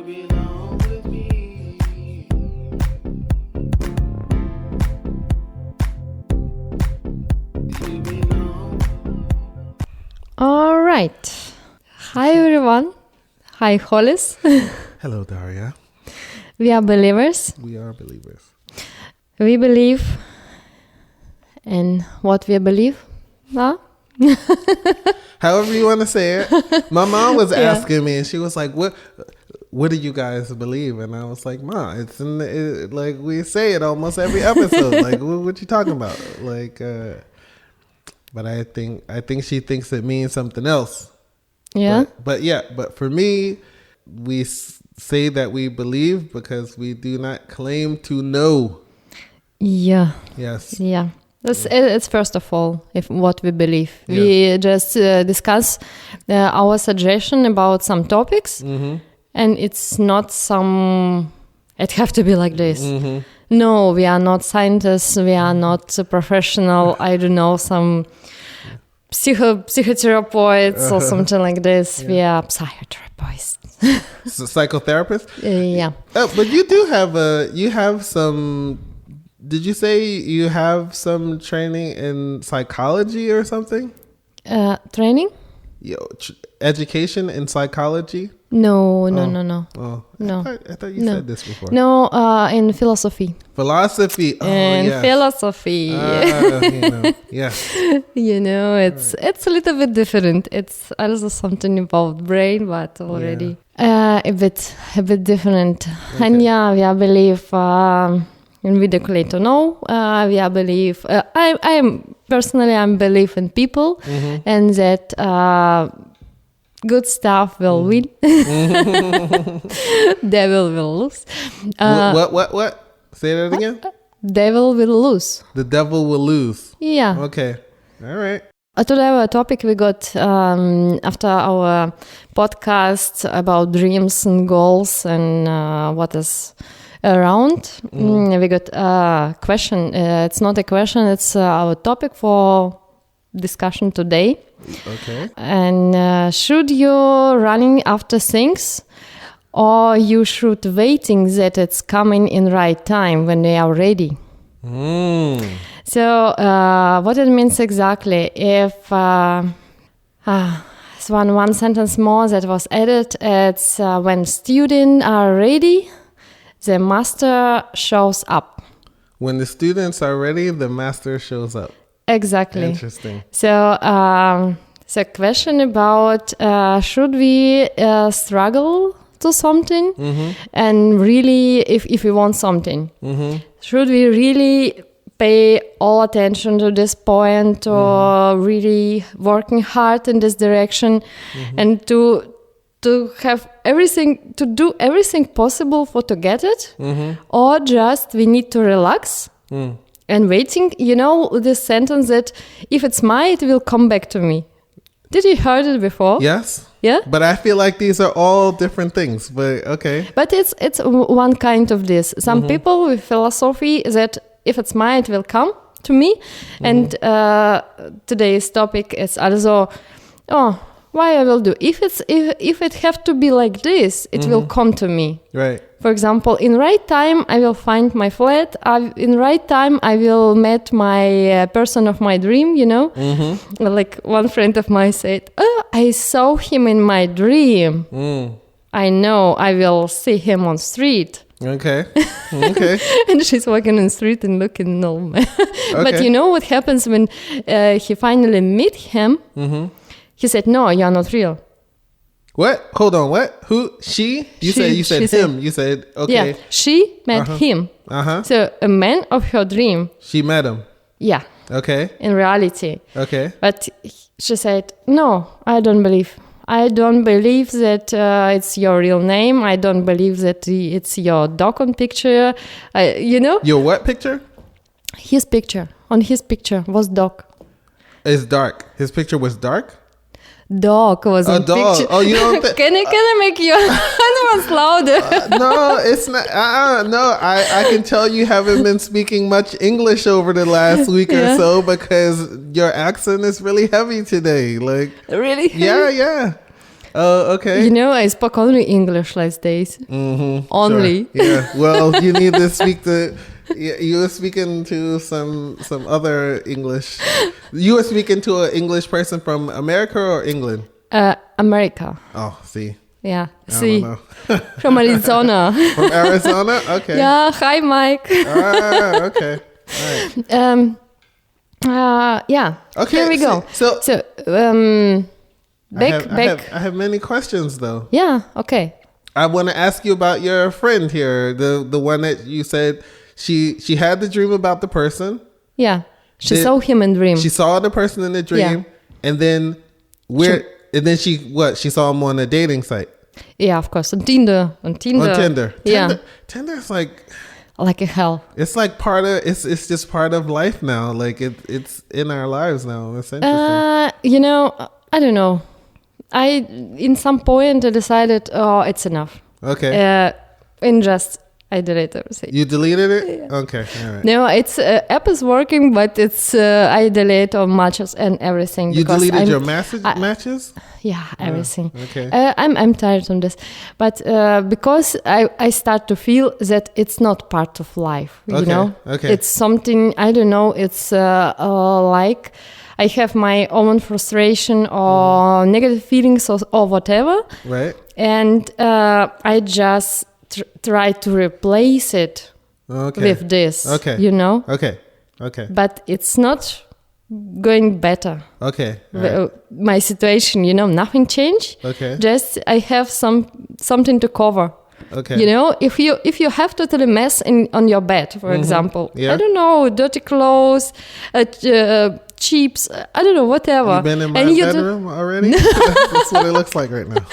belong with me. You belong. All right. Hi, everyone. Hi, Hollis. Hello, Daria. We are believers. We are believers. We believe in what we believe. Huh? However you want to say it. My mom was asking me, and she was like, "What do you guys believe?" And I was like, "Ma, it's in the, like we say it almost every episode. Like, what you talking about? Like, but I think she thinks it means something else. Yeah. But for me, we say that we believe because we do not claim to know. Yeah. Yes. Yeah. It's first of all what we believe. Yes. We just discuss our suggestion about some topics, and it's not it have to be like this. No, we are not scientists. We are not professional. I don't know, some psychotherapists or something like this. Yeah. We are psychotherapists. Psychotherapist. Yeah. But you have some. Did you say you have some training in psychology or something? Training? Education in psychology? No. Oh, No. I thought you No. said this before. No, in philosophy. Philosophy. Oh, In yes. philosophy. Yes. It's a little bit different. It's also something about brain, but already a bit different. Okay. And yeah, we believe in ridicule to know. We believe. I'm believe in people, and that good stuff will win. Devil will lose. What? Say that again. Devil will lose. The devil will lose. Yeah. Okay. All right. Today our topic we got after our podcast about dreams and goals and what is around. We got a question. It's not a question. It's our topic for discussion today. Okay. And should you running after things, or you should waiting that it's coming in right time when they are ready? So what it means exactly? If it's one sentence more that was added, it's when students are ready, the master shows up. When the students are ready, the master shows up. Exactly. Interesting. So the question about should we struggle to something, and really if we want something, should we really pay all attention to this point, or really working hard in this direction, and to have everything, to do everything possible to get it, or just we need to relax and waiting. You know this sentence that if it's mine, it will come back to me. Did you heard it before? Yes. Yeah. But I feel like these are all different things. But okay. But it's one kind of this. Some people with philosophy that if it's mine, it will come to me. And today's topic is also, why I will do. If it have to be like this, it will come to me. Right. For example, in right time, I will find my flat. In right time, I will meet my person of my dream, you know? Like one friend of mine said, I saw him in my dream. I know I will see him on street. Okay. Okay. And she's walking on the street and looking normal. But Okay. you know what happens when he finally meet him? He said, no, you're not real. What? Hold on. What? Who? She? You said she him. You said okay. Yeah, she met him. So a man of her dream. She met him. Yeah, Okay. in reality. Okay. But she said, no, I don't believe. I don't believe that it's your real name. I don't believe that it's your dog on picture. You know? Your what picture? His picture. On his picture was dog. It's dark. His picture was dark? Dog was A on dog. picture. Oh, you don't think? Can I make your hands louder? No, it's not. No, I can tell you haven't been speaking much English over the last week or so because your accent is really heavy today. Like, Really? yeah. Oh, okay. You know, I spoke only English last days. Only. Sure. Yeah. Well, you need to speak to. You were speaking to some other English. You were speaking to an English person from America or England? America. Oh, see. Yeah. I See, don't know. from Arizona. From Arizona? Okay. Yeah. Hi, Mike. Okay. All right. Yeah. Okay. Here we go. So Back. I have many questions though. Yeah. Okay. I want to ask you about your friend here, the one that you said she had the dream about the person. Yeah. She saw him in dream. She saw the person in the dream, Yeah. and then she saw him on a dating site. Yeah, of course. On Tinder. On Tinder. Yeah. Tinder's like a hell. it's like it's just part of life now. Like it's in our lives now. It's interesting. You know, I don't know. In some point I decided, it's enough. Okay. I deleted everything. You deleted it? Yeah. Okay. All right. No, it's app is working, but it's I delete all matches and everything. You because deleted your matches? Yeah, everything. Okay. I'm tired on this, but because I start to feel that it's not part of life. You Okay, know, okay. it's something I don't know. It's like I have my own frustration or negative feelings or whatever, Right. and I just try to replace it with this. Okay. You know. Okay. Okay. But it's not going better. Okay. All right. My situation, you know, nothing changed. Okay. Just I have something to cover. Okay. You know, if you have totally mess on your bed, for example, Yeah. I don't know, dirty clothes, chips, I don't know, whatever. You been in my and bedroom already? That's what it looks like right now.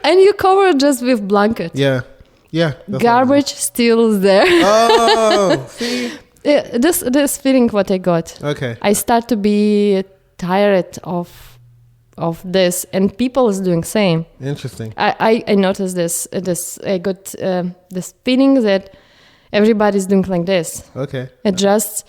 and you cover it just with blanket. Yeah. Yeah. that's Garbage still is there. Oh, see? This feeling what I got. Okay. I start to be tired of this, and people is doing same. Interesting. I noticed this. I got this feeling that everybody's doing like this. Okay. It just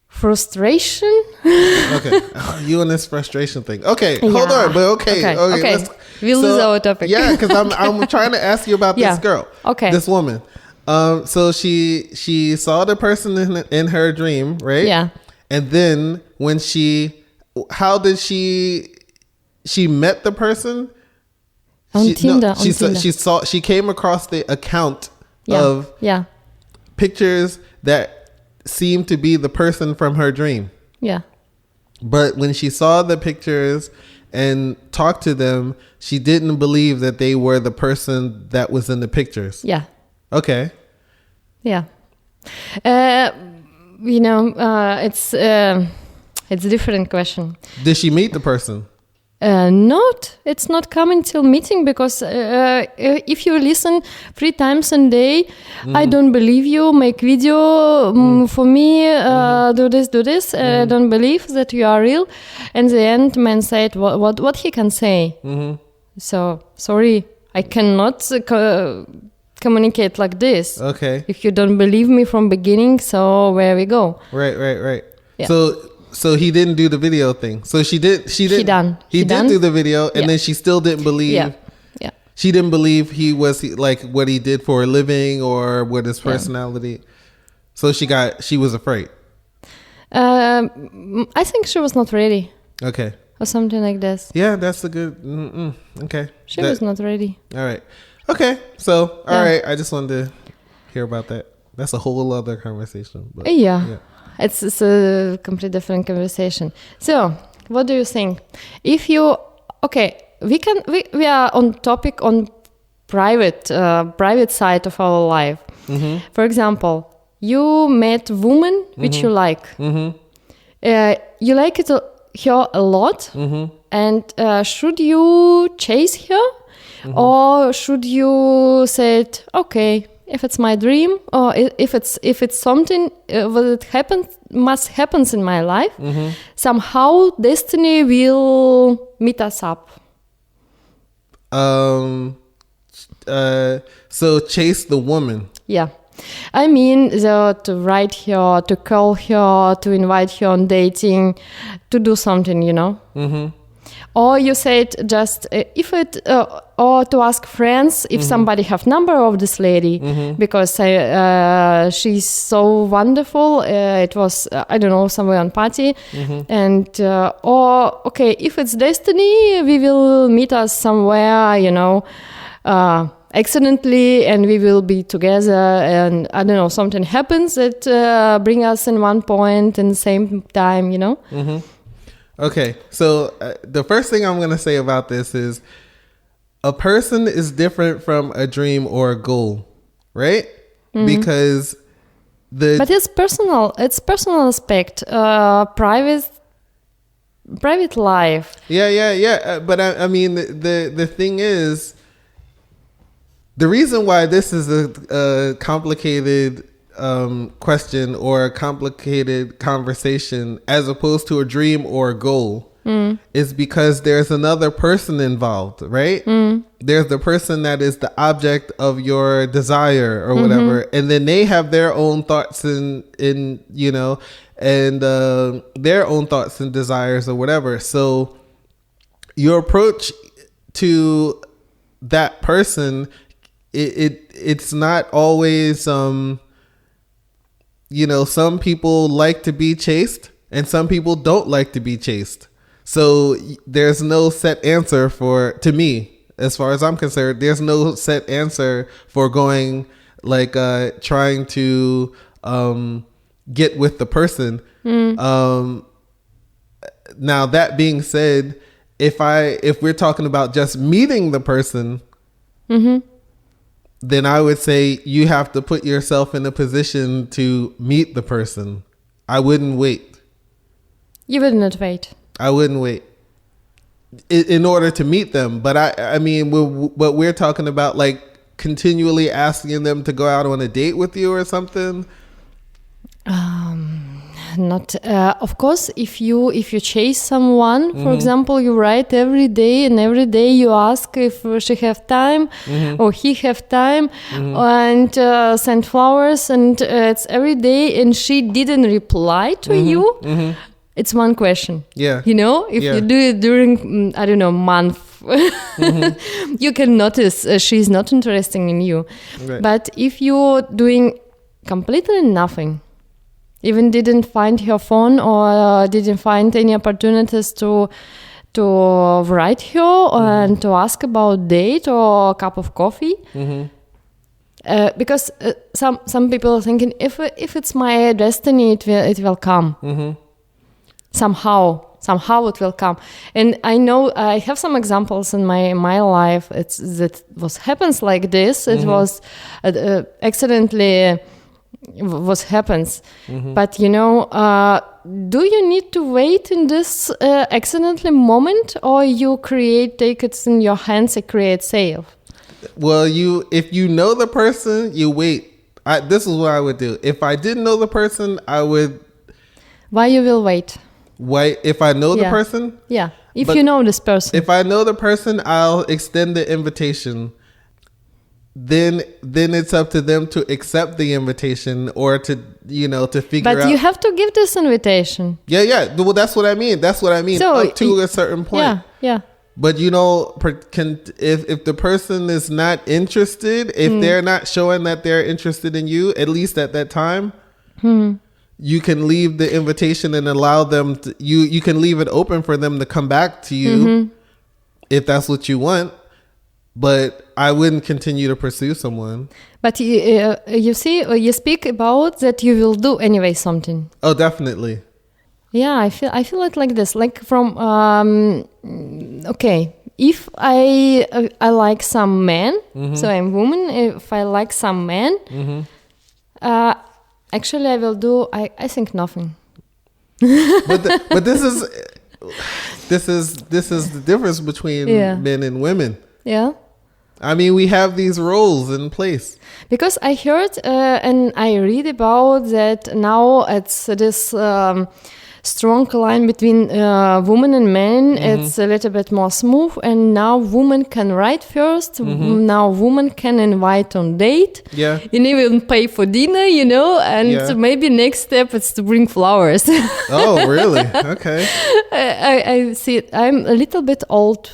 frustration. Okay. You and this frustration thing. Okay. Hold Yeah. on. But okay. Okay. We lose our topic. Yeah, because I'm trying to ask you about Yeah. this girl. Okay. This woman. So she saw the person in her dream, right? Yeah. And then when how did she met the person On Tinder. On Tinder. She came across the account Yeah. of Yeah. pictures that seemed to be the person from her dream. Yeah. But when she saw the pictures and talked to them, she didn't believe that they were the person that was in the pictures. Yeah. Okay. Yeah. You know, it's a different question. Did she meet the person? It's not coming till meeting, because if you listen 3 times a day, I don't believe you, make video for me, do this, I don't believe that you are real. And the end man said what he can say. So sorry, I cannot communicate like this. Okay. If you don't believe me from beginning, so where we go? Right. Yeah. So he didn't do the video thing. So she did. He did do the video, and then she still didn't believe. Yeah. She didn't believe he was like what he did for a living or what his personality. So she was afraid. I think she was not ready. Okay. Or something like this. Yeah, that's a good. Okay. She was not ready. All right. Okay. So all right. I just wanted to hear about that. That's a whole other conversation. But, yeah. It's a completely different conversation. So, what do you think? If you we are on topic on private side of our life. For example, you met woman which you like. You like her a lot, and should you chase her, or should you say, okay, if it's my dream, or if it's something that must happens in my life, somehow destiny will meet us up. So chase the woman. Yeah. I mean, to write her, to call her, to invite her on dating, to do something, you know. Or you said just or to ask friends if somebody have number of this lady because she's so wonderful. It was I don't know, somewhere on party, and or okay, if it's destiny, we will meet us somewhere, accidentally, and we will be together, and I don't know, something happens that bring us in one point in the same time, Okay, so the first thing I'm going to say about this is a person is different from a dream or a goal, right? Because but it's personal aspect, private life. Yeah. But I mean, the thing is, the reason why this is a complicated question or a complicated conversation as opposed to a dream or a goal is because there's another person involved, right? There's the person that is the object of your desire or whatever, and then they have their own thoughts and their own thoughts and desires or whatever. So your approach to that person, it's not always some people like to be chased and some people don't like to be chased. So there's no set answer to me, as far as I'm concerned, there's no set answer for going like trying to get with the person. Now that being said, if we're talking about just meeting the person, then I would say you have to put yourself in a position to meet the person. I wouldn't wait. You would not wait. I wouldn't wait in order to meet them. But I mean, what we're talking about, like continually asking them to go out on a date with you or something. Not of course, if you chase someone, for example, you write every day, and every day you ask if she have time or he have time, and send flowers, and it's every day, and she didn't reply to you. It's one question. Yeah. If you do it during I don't know, month, you can notice she's not interested in you. Right. But if you're doing completely nothing, even didn't find her phone or didn't find any opportunities to write her and to ask about date or a cup of coffee, because some people are thinking if it's my destiny, it will come. Somehow it will come. And I know I have some examples in my life. Happens like this. It was accidentally what happens. But do you need to wait in this accidentally moment, or you take it in your hands and create safe? Well, if you know the person, you wait. This is what I would do. If I didn't know the person, I would. Why you will wait? Wait, if I know the person? Yeah. If you know this person. If I know the person, I'll extend the invitation. Then it's up to them to accept the invitation or to figure out. But you have to give this invitation. Yeah. Well, that's what I mean. So, up to a certain point. Yeah. But if the person is not interested, if they're not showing that they're interested in you, at least at that time, you can leave the invitation and allow them to, you can leave it open for them to come back to you if that's what you want. But I wouldn't continue to pursue someone. But you see, you speak about that you will do anyway something. Oh, definitely. Yeah, I feel it like this, like from okay, if I like some man, so I'm woman. If I like some man, actually I will do. I think nothing. but this is the difference between men and women. Yeah. I mean, we have these roles in place. Because I heard and I read about that now it's this strong line between women and men. It's a little bit more smooth, and now women can write first. Now women can invite on date. Yeah. And even pay for dinner, and maybe next step is to bring flowers. Oh, really? Okay. I see it. I'm a little bit old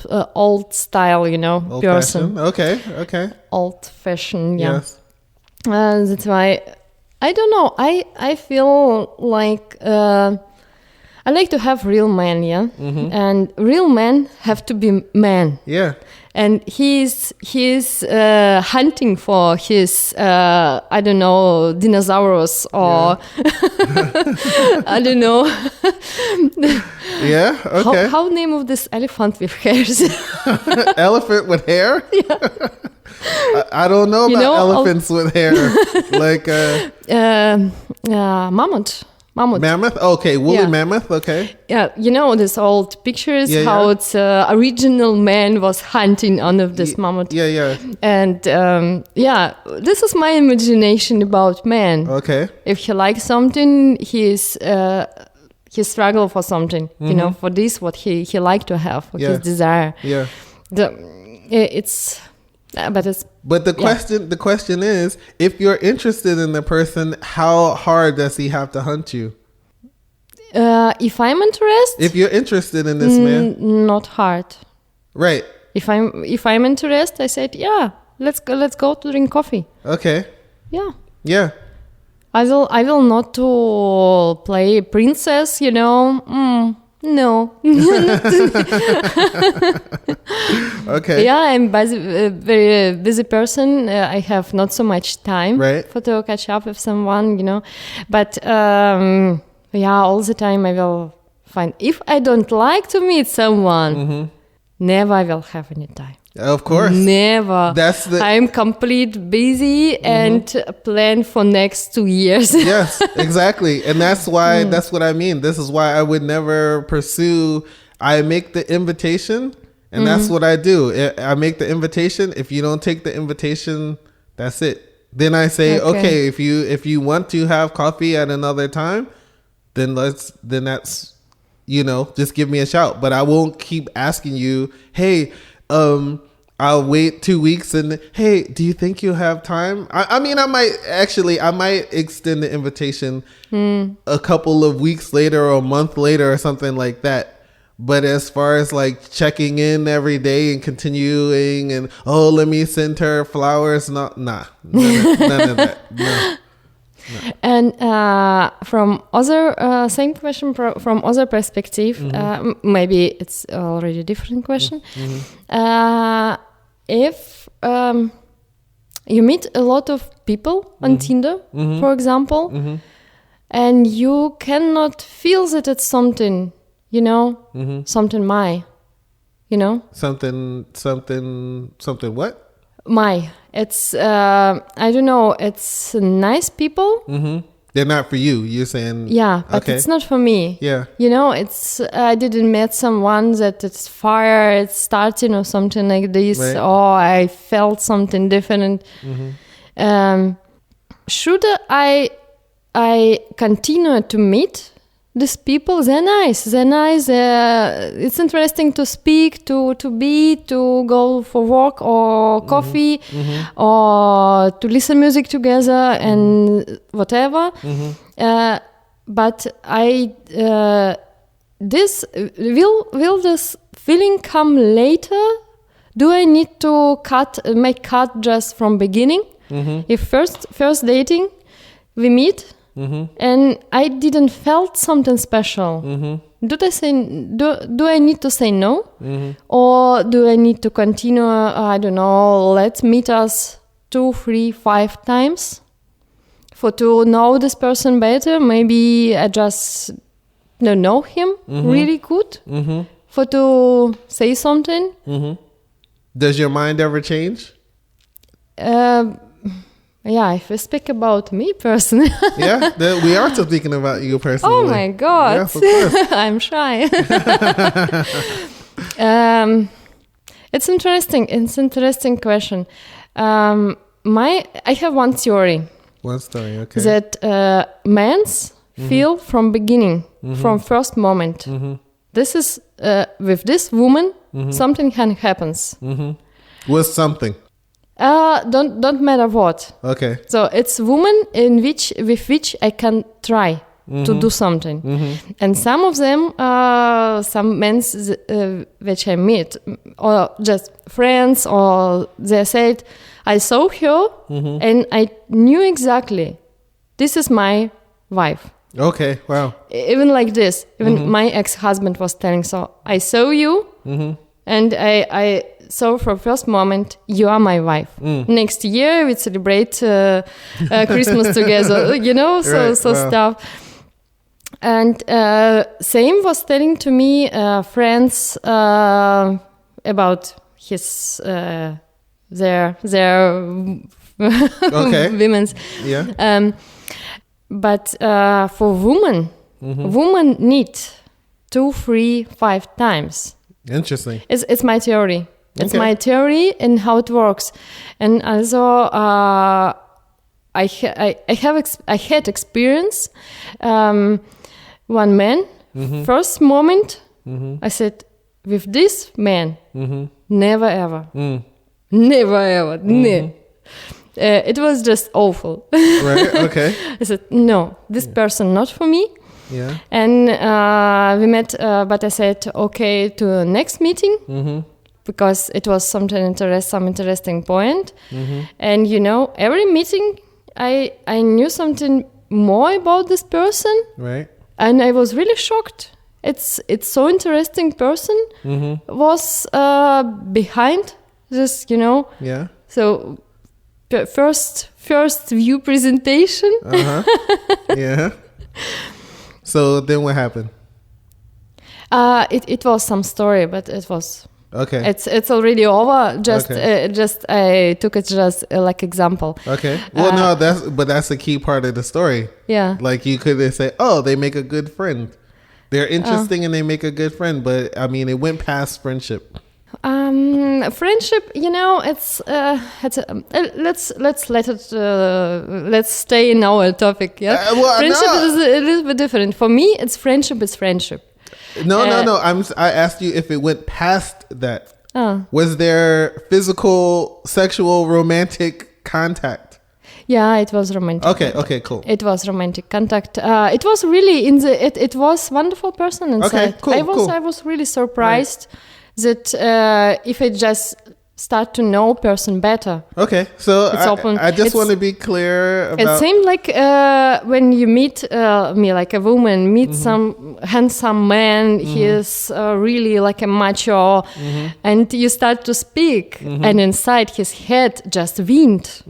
style, Old person. fashioned. Okay. Old fashioned, yeah. Yes. That's why I don't know. I feel like I like to have real men, yeah, and real men have to be men. Yeah. And he's hunting for his I don't know, dinosaurs or I don't know. Yeah. Okay. How name of this elephant with hairs? Elephant with hair? Yeah. I don't know about elephants with hair. Like Mammoth. Okay, woolly Yeah. mammoth. Okay. Yeah, this old pictures Yeah, how yeah. it's original man was hunting one of this mammoth. Yeah. And this is my imagination about man. Okay. If he likes something, he struggle for something. For this what he like to have, for his desire. Yeah. But the question is, if you're interested in the person, how hard does he have to hunt you? If I'm interested, If you're interested in this man, not hard. right? If I'm interested, I said, yeah, let's go to drink coffee. Okay. Yeah. Yeah. I will not to play princess, no. Okay. Yeah, I'm a very busy person. I have not so much time for to catch up with someone, But all the time I will find, if I don't like to meet someone, never I will have any time. Of course. Never. I'm complete busy and plan for next 2 years. Yes, exactly. And that's why, that's what I mean. This is why I would never pursue. I make the invitation and that's what I do. I make the invitation. If you don't take the invitation, that's it. Then I say, okay, if you want to have coffee at another time, then that's, just give me a shout. But I won't keep asking you, hey, I'll wait 2 weeks and hey, do you think you have time? I might extend the invitation a couple of weeks later or a month later or something like that. But as far as like checking in every day and continuing and let me send her flowers, none of that. No. And from other same question from other perspective, maybe it's already a different question. If you meet a lot of people on Tinder, for example, and you cannot feel that it's something, something Something what? It's I don't know, it's nice people. They're not for you, you're saying. Yeah, but it's not for me. Yeah. It's I didn't meet someone that it's fire, it's starting or something like this, or I felt something different. Should I continue to meet these people? They're nice. It's interesting to speak, to go for walk or coffee, or to listen music together and whatever. But will this feeling come later? Do I need to make cut just from beginning? If first dating, we meet. And I didn't felt something special. Do I need to say no? Or do I need to continue, I don't know, let's meet us 2, 3, 5 times for to know this person better? Maybe I just don't know him really good for to say something. Does your mind ever change? Yeah, if we speak about me personally. Yeah, we are speaking about you personally. Oh my God. Yes, of course. I'm shy. It's interesting. It's interesting question. I have one theory. One story, okay. That men's feel from beginning, from first moment. This is with this woman, something can happens. What's something? Don't matter what. Okay. So it's woman with which I can try to do something. And some of them, some men which I meet, or just friends, or they said, I saw her and I knew exactly, this is my wife. Okay. Wow. Even like this, even my ex-husband was telling, so I saw you and I saw from first moment, you are my wife. Next year we celebrate Christmas together, so Right, wow. stuff. And same was telling to me friends about his their Okay. women's. Yeah. But for women, women need 2, 3, 5 times. Interesting. It's my theory. It's Okay. my theory and how it works. And also, I had experience. One man, first moment, I said, with this man, never ever, never ever, it was just awful. Right. Okay. I said, no, this person not for me. Yeah. And we met, but I said, okay, to next meeting, because it was some interesting point. And every meeting, I knew something more about this person, Right. and I was really shocked. It's so interesting person was behind this, Yeah. So first view presentation. Yeah. So then what happened? It was some story, but it was. Okay. It's already over. Just Okay. I took it just like example. Okay. Well, no, that's a key part of the story. Yeah. Like you could say, oh, they make a good friend. They're interesting and they make a good friend, but I mean, it went past friendship. Friendship, it's let's let it let's stay in our topic. Yeah. Well, friendship no. is a little bit different. For me, it's friendship is friendship. No. I asked you if it went past that. Oh. Was there physical, sexual, romantic contact? Yeah, it was romantic. Okay, cool. It was romantic contact. It was really it was wonderful person inside. Okay, cool. I was really surprised that if I just start to know person better. Okay, so It's open. I just want to be clear It about. seemed like when you meet me, like a woman, meet some handsome man, he is really like a macho, and you start to speak, and inside his head just wind.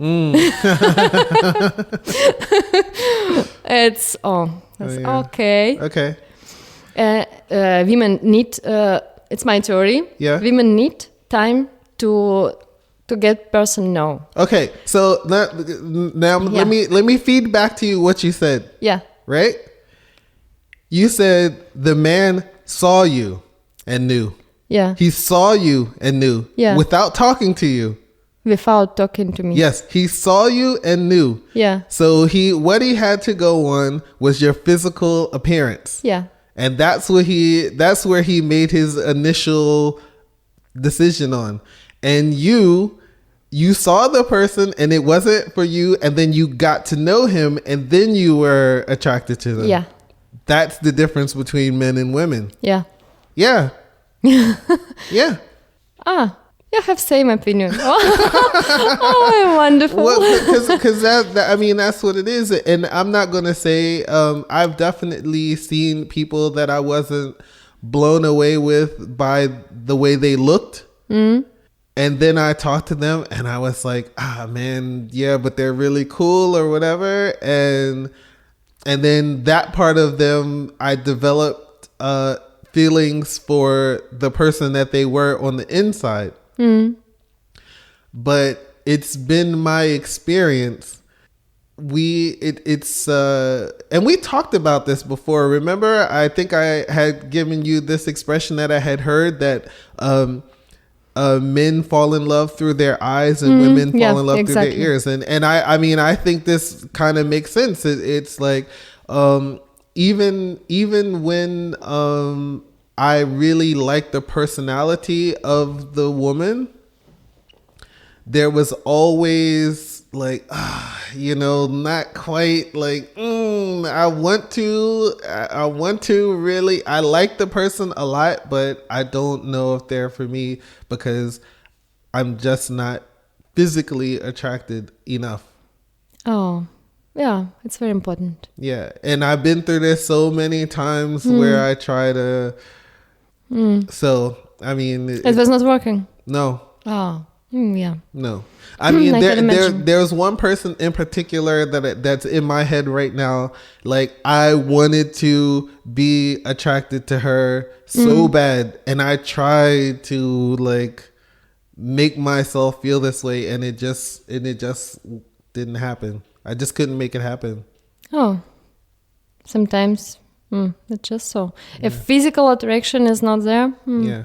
It's yeah. okay. Okay. Women need. It's my theory. Yeah. Women need time to get person know. Okay, so now Yeah. let me feed back to you what you said. Yeah. Right? You said the man saw you and knew. Yeah. He saw you and knew. Yeah. Without talking to you. Without talking to me. Yes, he saw you and knew. Yeah. So what he had to go on was your physical appearance. Yeah. And that's where he made his initial decision on. And you saw the person and it wasn't for you, and then you got to know him and then you were attracted to them. Yeah. That's the difference between men and women. Yeah. Yeah. Yeah. You have same opinion. Oh, wonderful. Well, because that I mean that's what it is, and I'm not gonna say I've definitely seen people that I wasn't blown away with by the way they looked, and then I talked to them and I was like, man, yeah, but they're really cool or whatever, and then that part of them I developed feelings for the person that they were on the inside. But it's been my experience. And we talked about this before. Remember, I think I had given you this expression that I had heard that men fall in love through their eyes and women fall in love through their ears. And I mean, I think this kind of makes sense. It's like even when I really liked the personality of the woman, there was always like, not quite like, I want to really, I like the person a lot, but I don't know if they're for me because I'm just not physically attracted enough. Oh, yeah, it's very important. Yeah. And I've been through this so many times where I try to, so, I mean. It was not working. No. Oh, yeah. No. I mean, I can imagine. there's one person in particular that's in my head right now. Like, I wanted to be attracted to her so bad. And I tried to, like, make myself feel this way. And it just didn't happen. I just couldn't make it happen. Oh, sometimes it's just so. If physical attraction is not there, Yeah.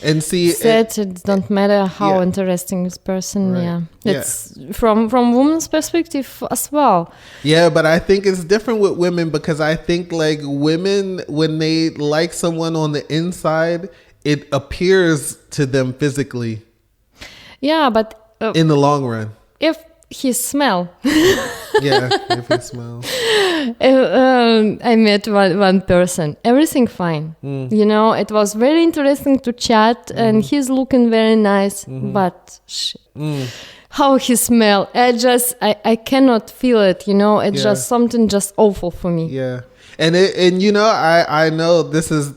And see, it don't matter how interesting this person. Right. Yeah, it's from woman's perspective as well. yeah, but I think it's different with women because I think like women, when they like someone on the inside, it appears to them physically. Yeah, but In the long run. if he smell, Yeah, if you smell. I met one person, everything fine. You know, it was very interesting to chat, and he's looking very nice, but how he smell, I cannot feel it. You know, it's just something just awful for me. Yeah. And you know, I know this is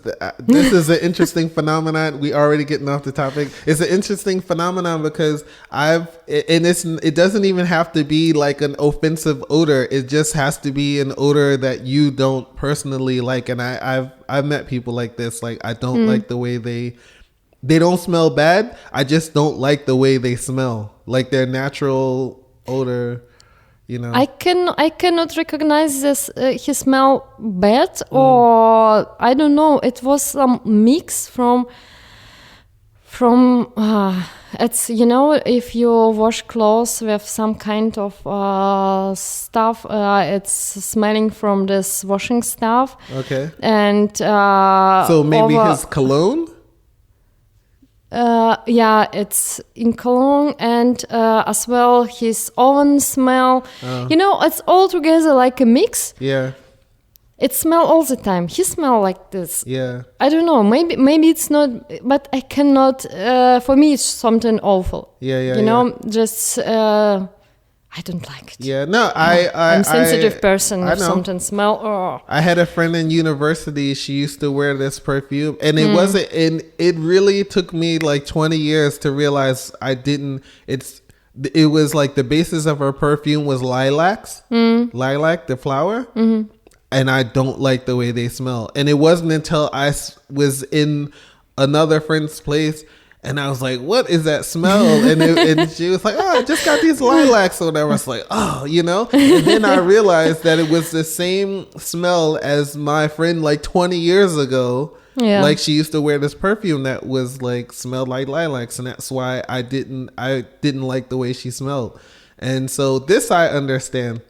an interesting phenomenon. We already getting off the topic. It's an interesting phenomenon because it doesn't even have to be like an offensive odor. It just has to be an odor that you don't personally like. And I've met people like this. Like, I don't like the way they don't smell bad. I just don't like the way they smell, like their natural odor. You know, I cannot recognize this. He smell bad, or I don't know. It was some mix from. It's, you know, if you wash clothes with some kind of stuff, it's smelling from this washing stuff. Okay. And so maybe his cologne. Yeah, it's in cologne, and as well his oven smell. You know, it's all together like a mix. Yeah. It smell all the time. He smell like this. Yeah. I don't know. Maybe it's not, but I cannot. For me, it's something awful. Yeah. You know, just I don't like it. Yeah. No, I'm a sensitive person. I If know. something smell, oh. I had a friend in university. She used to wear this perfume, and it wasn't. And it really took me like 20 years to realize I didn't. It was like the basis of her perfume was lilacs, lilac, the flower. And I don't like the way they smell. And it wasn't until I was in another friend's place and I was like, what is that smell? And she was like, oh, I just got these lilacs or whatever. I was like, oh, you know? And then I realized that it was the same smell as my friend like 20 years ago. Yeah. Like, she used to wear this perfume that was like smelled like lilacs. And that's why I didn't like the way she smelled. And so this I understand.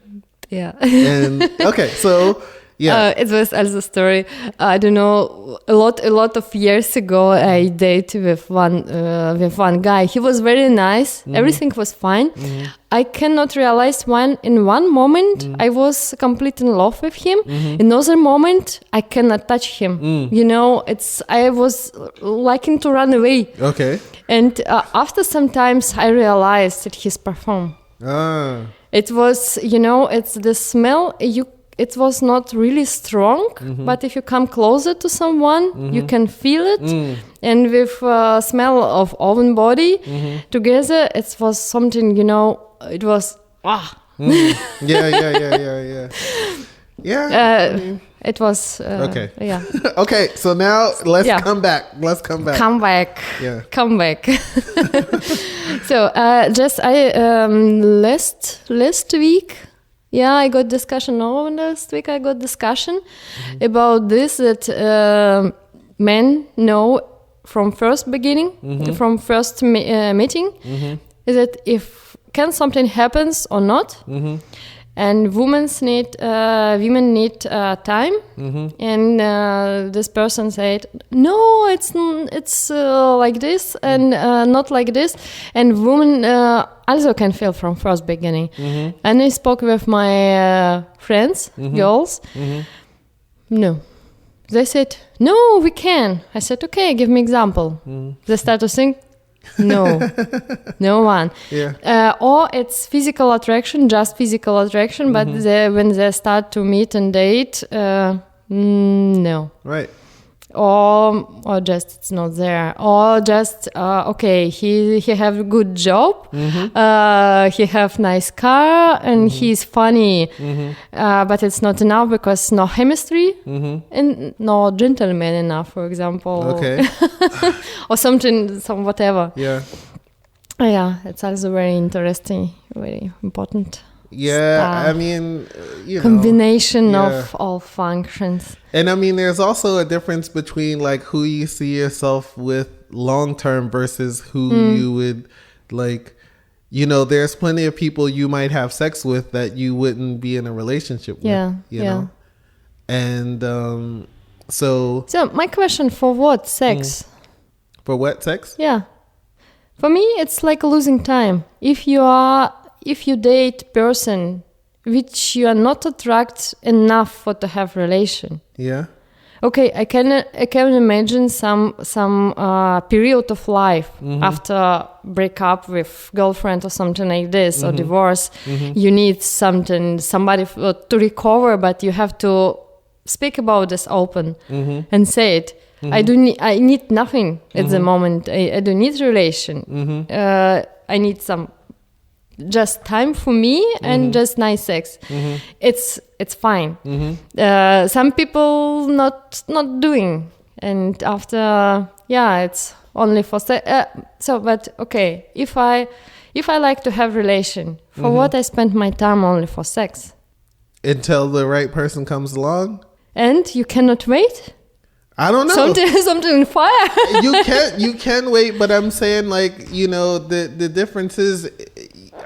Yeah. And okay, so yeah, it was also a story. I don't know. A lot of years ago, I dated with one guy. He was very nice. Everything was fine. I cannot realize when in one moment I was completely in love with him. Another moment I cannot touch him. You know, I was liking to run away. okay. And after some times I realized that his perfume. It was, you know, it's the smell. It was not really strong, but if you come closer to someone, you can feel it. And with smell of oven body together, it was something, you know, it was, Yeah. it was, Okay. yeah. Okay, so now let's Yeah. come back. Come back. Yeah. Come back. So just last week, I got discussion. No, last week I got discussion about this, that men know from first beginning, from first meeting, is that if can something happens or not, and women need time, and this person said, no, it's like this and not like this, and women also can feel from first beginning. And I spoke with my friends, girls. No, they said, no, we can. I said, okay, give me example. They start to think, no, no one. Yeah. Or it's physical attraction, just physical attraction, but when they start to meet and date, no. Right. Or just it's not there. Or just okay, he have a good job, he have nice car, and he's funny, but it's not enough because no chemistry and no gentleman enough, for example. Okay. Or something, some whatever. Yeah. Yeah, it's also very interesting, very important. Yeah, stuff. I mean, Combination yeah. of all functions. And I mean, there's also a difference between like who you see yourself with long term versus who you would like. There's plenty of people you might have sex with that you wouldn't be in a relationship with. Yeah, You know? And so So my question, for what sex? for what sex? Yeah. For me, it's like losing time. If you date person which you are not attract enough for to have relation. Yeah. Okay, I can imagine some period of life after break up with girlfriend or something like this, or divorce. You need somebody to recover, but you have to speak about this open and say it. I need nothing at the moment. I don't need relation. I need some just time for me and just nice sex. It's fine. Some people not doing, and after it's only for sex. But okay, if I like to have relation, for what I spend my time only for sex Until the right person comes along. and you cannot wait. I don't know. Something in fire. you can wait, but I'm saying like, the difference is,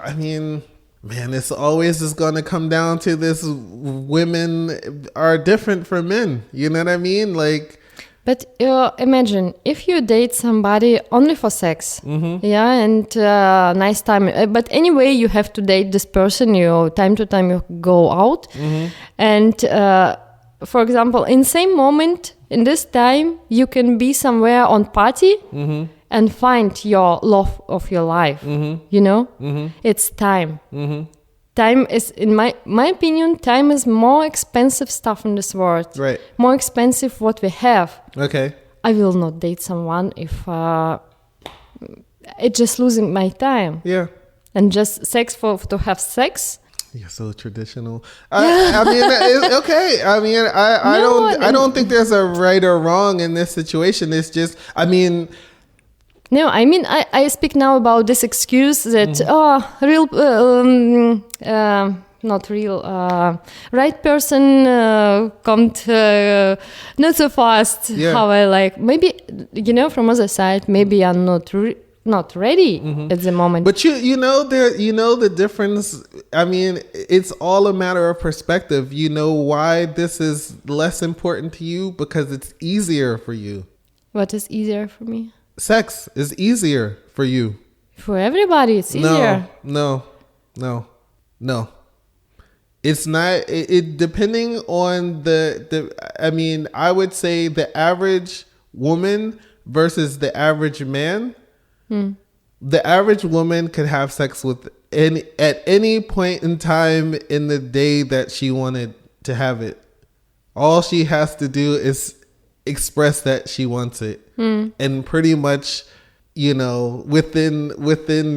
I mean, man, it's always just going to come down to this. Women are different from men. You know what I mean? Like, But imagine if you date somebody only for sex, and nice time. But anyway, you have to date this person. Time to time you go out, and for example, in same moment, in this time, you can be somewhere on party and find your love of your life. It's time. Time is, in my opinion, time is more expensive stuff in this world. Right. More expensive what we have. Okay. I will not date someone if it's just losing my time. Yeah. And just sex to have sex. You're so traditional. I mean, it's okay. I mean, I don't think there's a right or wrong in this situation. It's just, I mean. No, I mean, I speak now about this excuse that, not real, right person come not so fast, how I like. Maybe, from other side, maybe I'm not ready at the moment. But the difference. I mean, it's all a matter of perspective. You know why this is less important to you? Because it's easier for you. What is easier for me? Sex is easier for you. For everybody, it's easier. No. It's not. It depending on the. I mean, I would say the average woman versus the average man. The average woman could have sex with at any point in time in the day that she wanted to have it. All she has to do is express that she wants it, and pretty much, within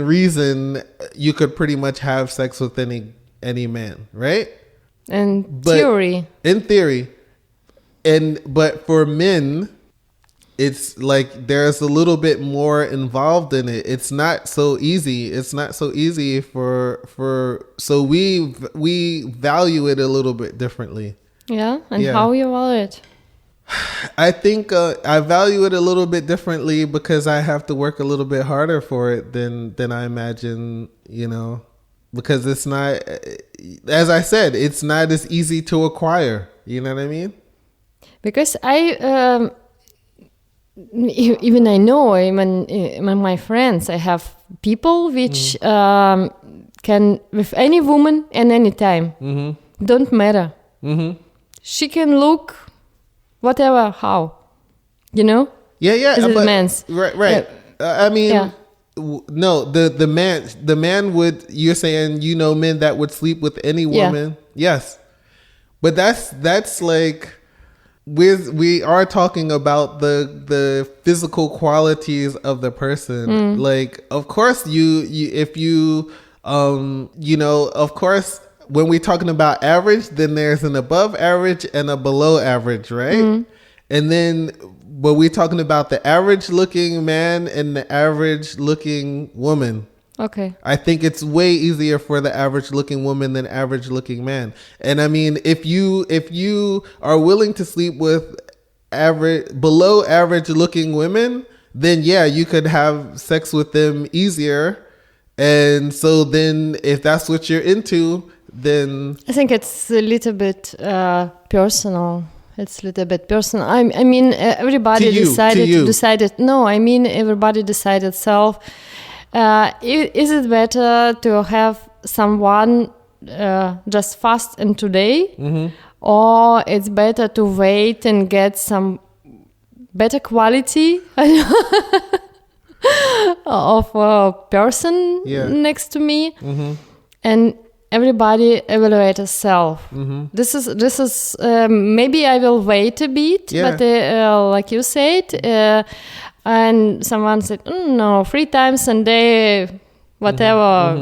reason, you could pretty much have sex with any man, right? In theory, but for men, it's like there's a little bit more involved in it. It's not so easy. So we value it a little bit differently. Yeah, and how you value it? I think I value it a little bit differently because I have to work a little bit harder for it than I imagine, because it's not, as I said, it's not as easy to acquire. You know what I mean? Because even I know, even my friends, I have people which can, with any woman and any time, don't matter. She can look whatever, how, you know? Yeah. Is it but, men's? Right. I mean, Yeah. no, the man would, you're saying, you know, men that would sleep with any woman. Yes. But that's like, we are talking about the physical qualities of the person. Like, of course, you if you you know, of course, when we're talking about average, then there's an above average and a below average, right? And then, but we're talking about the average looking man and the average looking woman. Okay. I think it's way easier for the average looking woman than average looking man. And I mean, if you are willing to sleep with below average looking women, then yeah, you could have sex with them easier. And so then if that's what you're into, then I think it's a little bit personal. It's a little bit personal. I mean, everybody decided. No, I mean, everybody decided self. Is it better to have someone just fast and today, or it's better to wait and get some better quality of a person next to me, and everybody evaluate herself. This is maybe I will wait a bit, but like you said. And someone said, no, 3 times a day, whatever.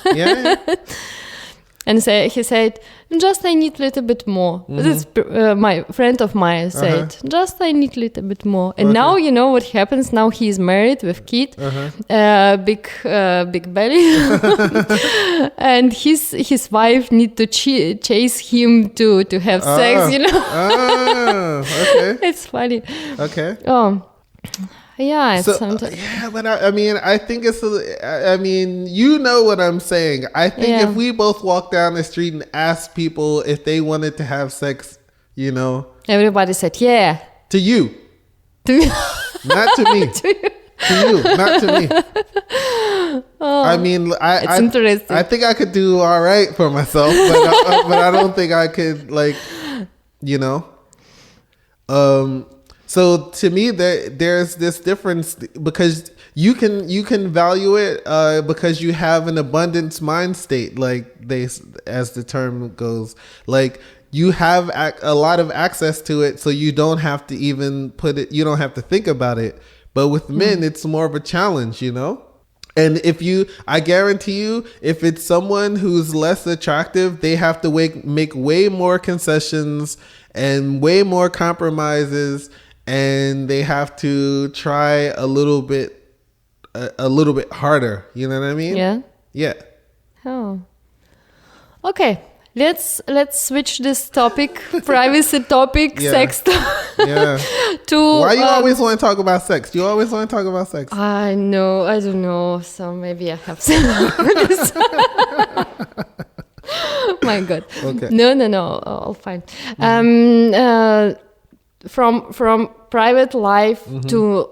Yeah. And he said, just I need a little bit more. This my friend of mine said, just I need a little bit more. And now you know what happens. Now he is married with kid, big belly, and his wife need to chase him to have sex. You know. Okay. It's funny. Okay. Yeah, it's but I mean, I think I mean, you know what I'm saying. I think if we both walk down the street and ask people if they wanted to have sex, you know, everybody said, yeah. To you. Not to me. To you, not to me. I mean, it's interesting. I think I could do all right for myself, but I don't think I could, like, you know. So to me, there's this difference because you can value it because you have an abundance mind state, like as the term goes, like you have a lot of access to it, so you don't have to even you don't have to think about it. But with men, it's more of a challenge, you know. And I guarantee you, if it's someone who's less attractive, they have to make way more concessions and way more compromises. And they have to try a little bit harder. You know what I mean? Yeah. Yeah. Oh. Okay. Let's switch this topic, privacy topic, sex Yeah. to. Why you always want to talk about sex? Do you always want to talk about sex? I know. I don't know. So maybe I have some. My God. Okay. No. All fine. From private life to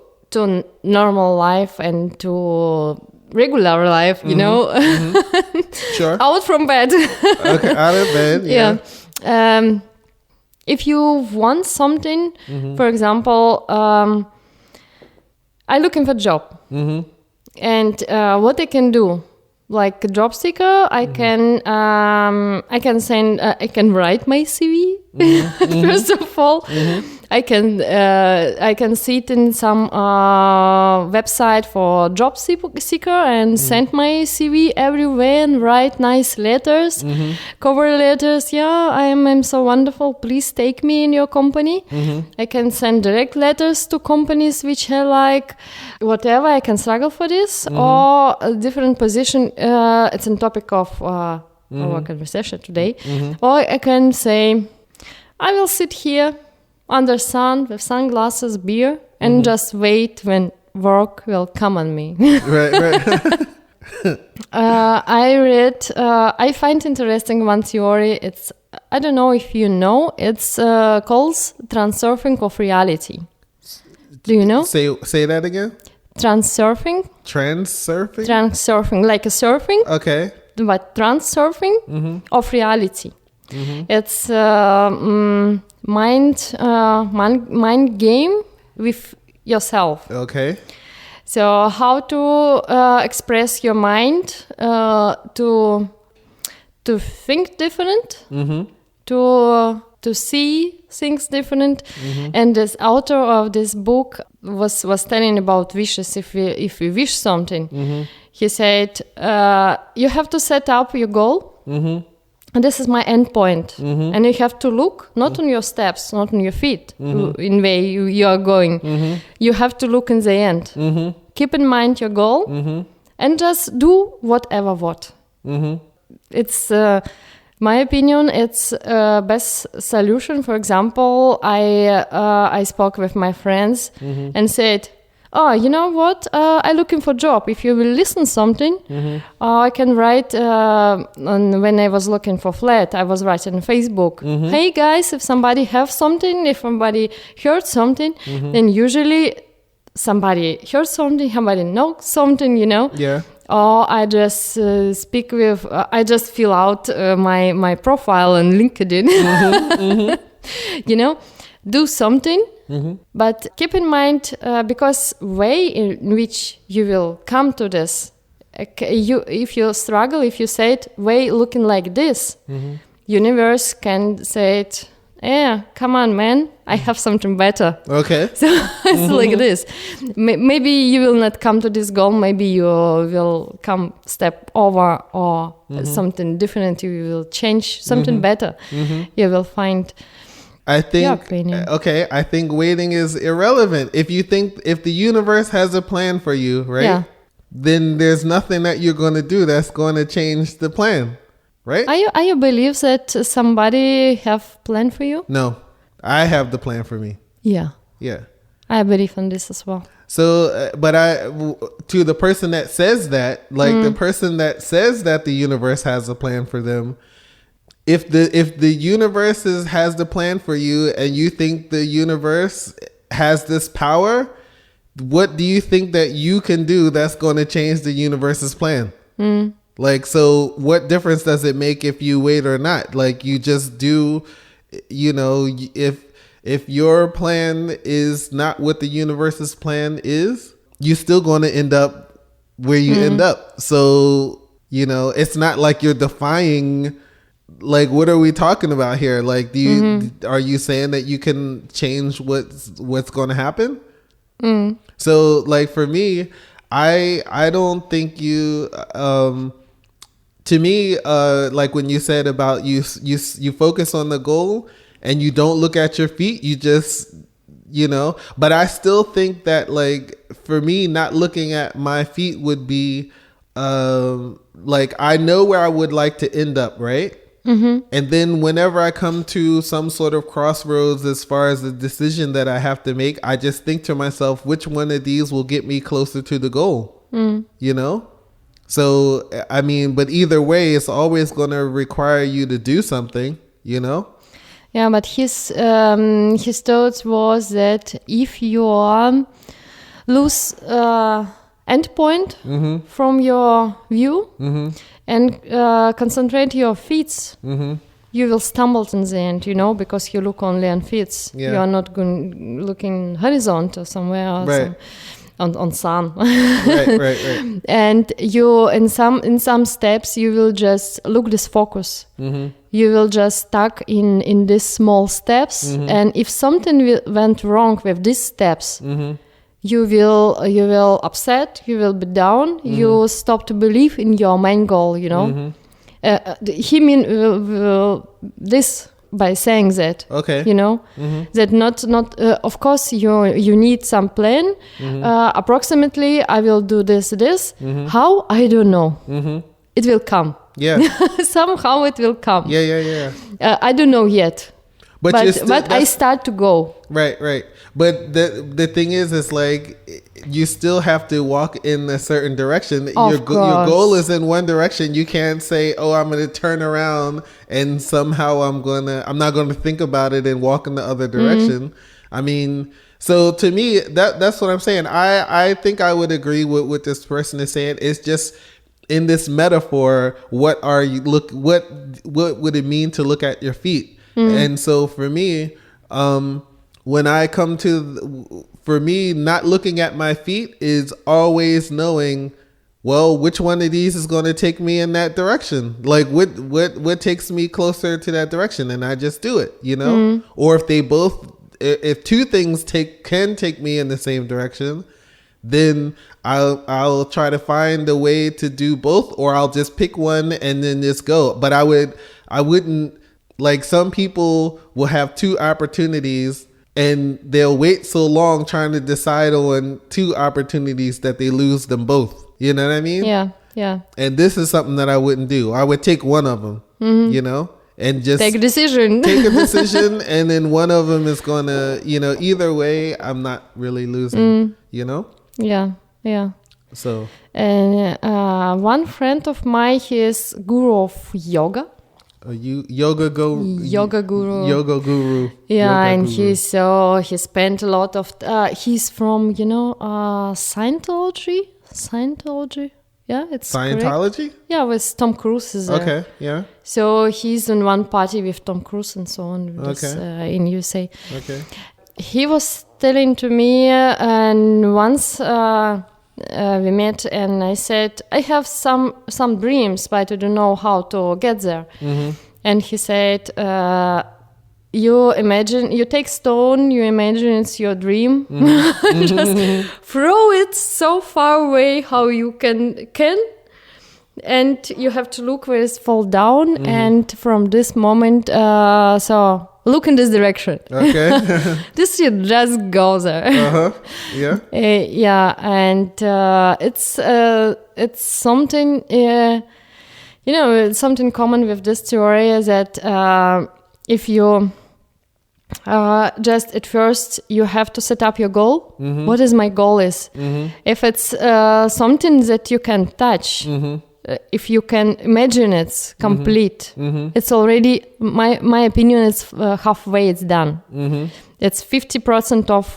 normal life and to regular life, you know. Sure. Out from bed. Okay, out of bed. Yeah. If you want something, for example, I looking for job, and what I can do, like a job seeker, I can send, I can write my CV. First of all, I can sit in some website for job seeker and send my CV everywhere and write nice letters, cover letters. Yeah, I am so wonderful. Please take me in your company. I can send direct letters to companies which are like whatever. I can struggle for this or a different position. It's a topic of our conversation today. Or I can say, I will sit here under sun with sunglasses, beer, and just wait when work will come on me. Right. I find interesting one theory. I don't know if you know, it's called transurfing of reality. Do you know? Say that again. Transurfing? Transurfing? Transurfing, like a surfing, Okay. but transurfing of reality. It's mind game with yourself. Okay. So how to express your mind to think different, to see things different. And this author of this book was telling about wishes. If we wish something, he said you have to set up your goal. And this is my end point. And you have to look not on your steps, not on your feet, in way you are going. You have to look in the end. Keep in mind your goal and just do whatever what. It's my opinion, it's best solution. For example, I spoke with my friends and said, oh, you know what? I'm looking for job. If you will listen something, I can write. When I was looking for flat, I was writing on Facebook. Hey guys, if somebody have something, if somebody heard something, then usually somebody heard something, somebody knows something, you know. Yeah. Or I just speak with. I just fill out my profile on LinkedIn. You know, do something. But keep in mind, because way in which you will come to this, if you struggle, if you say it, way looking like this, universe can say it, yeah, come on, man, I have something better. Okay. So it's like this. Maybe you will not come to this goal. Maybe you will come step over or something different. You will change something better. You will find. I think, opinion. I think waiting is irrelevant. If the universe has a plan for you, right? Yeah. Then there's nothing that you're going to do that's going to change the plan, right? Are you believe that somebody have plan for you? No, I have the plan for me. Yeah. Yeah. I believe in this as well. So, to the person that says that, like the person that says that the universe has a plan for them, if the universe has the plan for you and you think the universe has this power, what do you think that you can do that's going to change the universe's plan? Like, so what difference does it make if you wait or not? Like, you just do, you know, if your plan is not what the universe's plan is, you're still going to end up where you end up. So, you know, it's not like you're defying. Like, what are we talking about here? Like, are you saying that you can change what's going to happen? So, like, for me, I don't think you. To me, like when you said about you focus on the goal and you don't look at your feet, you just, you know. But I still think that, like, for me, not looking at my feet would be, like, I know where I would like to end up, right? And then whenever I come to some sort of crossroads as far as the decision that I have to make, I just think to myself, which one of these will get me closer to the goal? You know? So, I mean, but either way, it's always going to require you to do something, you know? Yeah, but his thoughts was that if you lose endpoint from your view and concentrate your feet, you will stumble in the end, you know, because you look only on feet. Yeah. You are not looking horizontal somewhere or Right. on sun. Right. And you in some steps you will just look this focus. You will just stuck in these small steps, and if something went wrong with these steps, you will upset, you will be down, you stop to believe in your main goal, you know. He mean this by saying that, Okay. you know, that not of course you need some plan. Approximately I will do this. How, I don't know. It will come. Yeah. Somehow it will come. Yeah. I don't know yet. But you're still, I start to go. Right, right. But the thing is like you still have to walk in a certain direction. Your course. goal is in one direction. You can't say, "Oh, I'm going to turn around and somehow I'm not going to think about it and walk in the other direction." I mean, so to me, that's what I'm saying. I think I would agree with what this person is saying. It's just in this metaphor, what would it mean to look at your feet? And so for me, when I come to, for me, not looking at my feet is always knowing, well, which one of these is going to take me in that direction? Like what takes me closer to that direction? And I just do it, you know? Or if two things can take me in the same direction, then I'll try to find a way to do both, or I'll just pick one and then just go. But I wouldn't, like, some people will have two opportunities and they'll wait so long trying to decide on two opportunities that they lose them both. You know what I mean? Yeah, yeah. And this is something that I wouldn't do. I would take one of them, you know, and just Take a decision. take a decision, and then one of them is going to, you know, either way, I'm not really losing, you know? Yeah, yeah. So. And one friend of mine, he is guru of yoga. Yoga guru. Yoga guru. Yoga Yeah, and guru. he spent a lot of. He's from Scientology. Yeah, it's Scientology. correct. Yeah, with Tom Cruise is there. Okay. Yeah. So he's in one party with Tom Cruise and so on. In USA. Okay. He was telling to me, and once we met, and I said, I have some dreams, but I don't know how to get there. And he said, you take stone, you imagine it's your dream, just throw it so far away how you can, and you have to look where it fall down, and from this moment, so look in this direction. Okay. This should just go there. Yeah. Yeah, and it's something, it's something common with this theory is that if you just at first you have to set up your goal. What is my goal is? If it's something that you can touch, if you can imagine it's complete, it's already, my opinion is halfway it's done. It's 50% of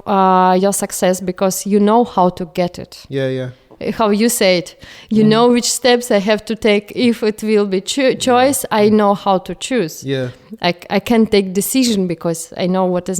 your success because you know how to get it. Yeah. How you say it, you know which steps I have to take. If it will be choice, I know how to choose. Yeah. I can take decision because I know what is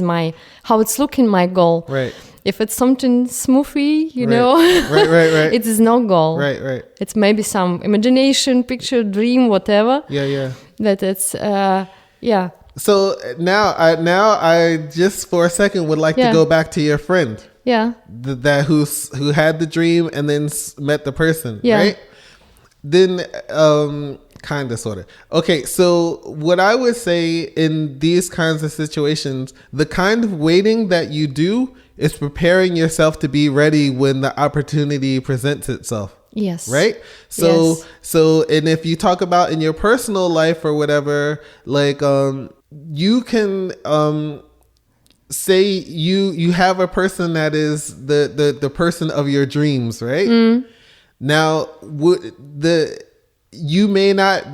how it's looking my goal. Right. If it's something smoothy, you know, right. it is no goal. Right. It's maybe some imagination, picture, dream, whatever. Yeah. That it's, yeah. So now I just for a second would like to go back to your friend. Yeah. That who had the dream and then met the person, yeah. right? Then, kind of, sort of. Okay, so what I would say in these kinds of situations, the kind of waiting that you do is preparing yourself to be ready when the opportunity presents itself. Yes. Right? So and if you talk about in your personal life or whatever, like you can say you have a person that is the person of your dreams, right? Now you may not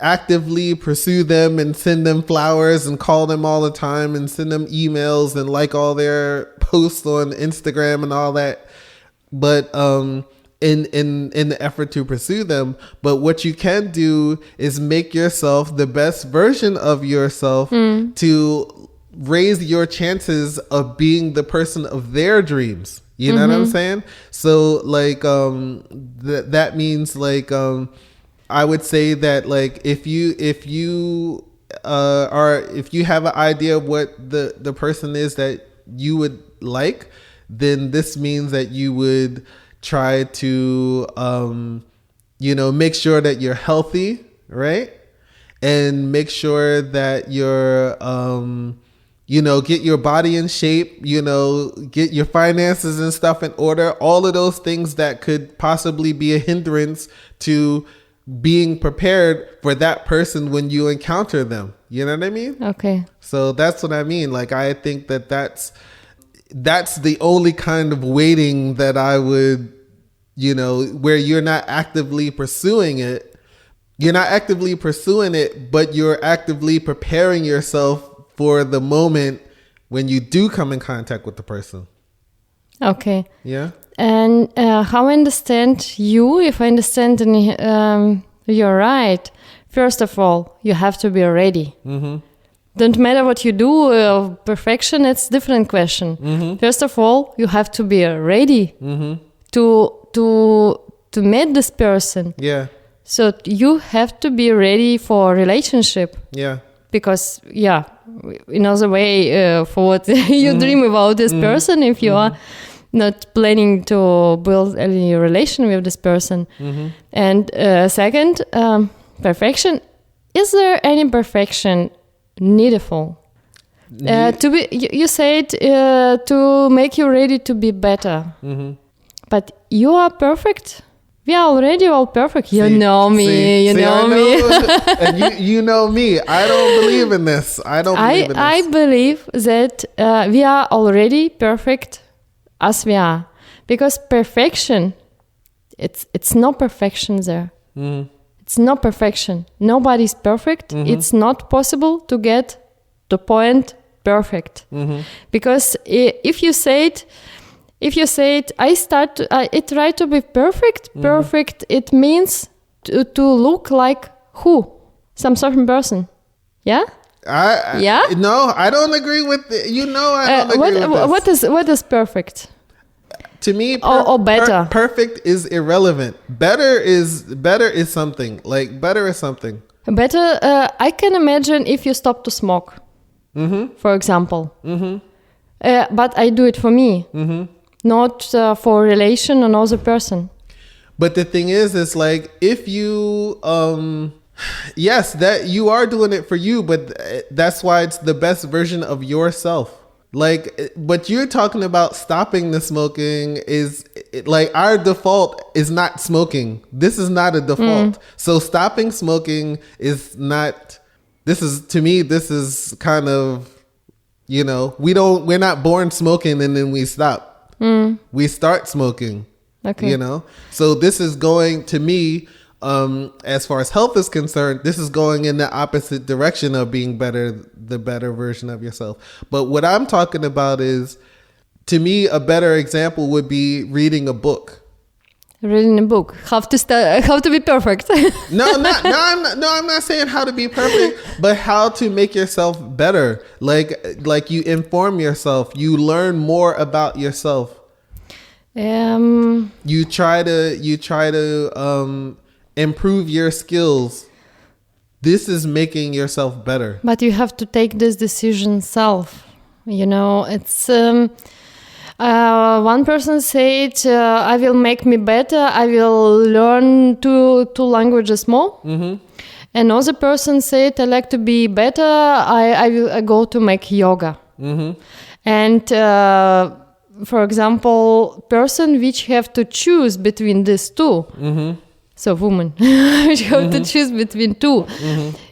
actively pursue them and send them flowers and call them all the time and send them emails and like all their posts on Instagram and all that, but in the effort to pursue them. But what you can do is make yourself the best version of yourself to raise your chances of being the person of their dreams. You know what I'm saying? So like that means like I would say that like if you have an idea of what the person is that you would like, then this means that you would try to make sure that you're healthy, right? And make sure that you're get your body in shape, get your finances and stuff in order. All of those things that could possibly be a hindrance to being prepared for that person when you encounter them. You know what I mean? Okay. So that's what I mean. Like, I think that that's the only kind of waiting that I would, you know, where you're not actively pursuing it. You're not actively pursuing it, but you're actively preparing yourself for the moment when you do come in contact with the person. Okay. Yeah. And how I understand you, if I understand you're right, first of all, you have to be ready. Mm-hmm. Don't matter what you do, perfection, it's different question. Mm-hmm. First of all, you have to be ready Mm-hmm. to meet this person. Yeah. So you have to be ready for relationship. Yeah. Because, yeah, in other way, for what you dream about this person, if you are not planning to build any relation with this person. And second, perfection. Is there any perfection needful? To be, you said to make you ready to be better. But you are perfect. We are already all perfect. You know me. You know me. And you know me. I don't believe in this. I believe that we are already perfect as we are, because perfection, it's no perfection there. It's no perfection. Nobody's perfect. It's not possible to get the point perfect, because if you say it, I try to be perfect. Perfect, it means to look like who? Some certain person. Yeah? No, I don't agree with it. You know, I don't agree with this. What is perfect? To me, or better. Perfect is irrelevant. Better is something. Like, better is something. Better, I can imagine if you stop to smoke, for example. But I do it for me. Not for relation on another person. But the thing is like, if you, yes, that you are doing it for you, but that's why it's the best version of yourself. Like, but you're talking about stopping the smoking is like, our default is not smoking. This is not a default. So stopping smoking is not, this is kind of, you know, we're not born smoking and then we stop. We start smoking, you know? So this is going, to me, as far as health is concerned, this is going in the opposite direction of being the better version of yourself. But what I'm talking about is, to me, a better example would be reading a book. Reading a book. How to be perfect. I'm not saying how to be perfect, but how to make yourself better. Like you inform yourself, you learn more about yourself. You try to improve your skills. This is making yourself better. But you have to take this decision self. You know, it's one person said, I will make me better. I will learn two languages more. Another person said, I like to be better. I will go to make yoga. And for example, person which have to choose between these two. So woman, which have to choose between two.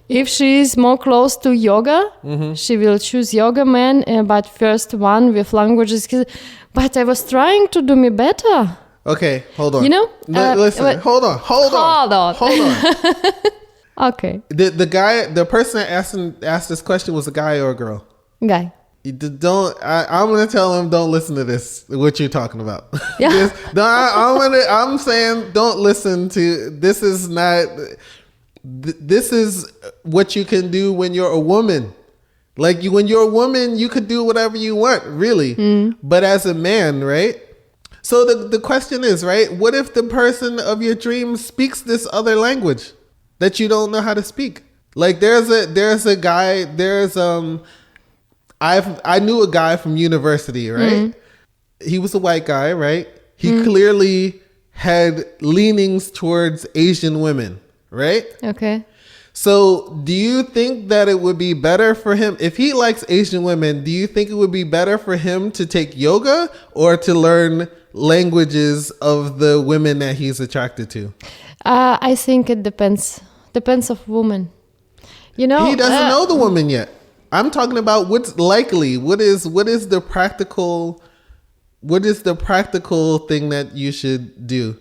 If she is more close to yoga, she will choose yoga man. But first one with languages. But I was trying to do me better. Okay, hold on. You know? Listen, hold on. Okay. The person that asked this question was a guy or a girl? Guy. I'm gonna tell him, don't listen to this. What you're talking about? Yeah. I'm saying, don't listen to. This is not. This is what you can do when you're a woman. Like, when you're a woman, you could do whatever you want, really. But as a man, right? So the question is, right? What if the person of your dreams speaks this other language that you don't know how to speak? Like, there's a guy. I knew a guy from university, right? He was a white guy, right? He clearly had leanings towards Asian women, right? Okay. So do you think that it would be better for him, if he likes Asian women, do you think it would be better for him to take yoga or to learn languages of the women that he's attracted to? I think it depends. Depends of woman. You know, He doesn't know the woman yet. I'm talking about what's likely. What is the practical thing that you should do?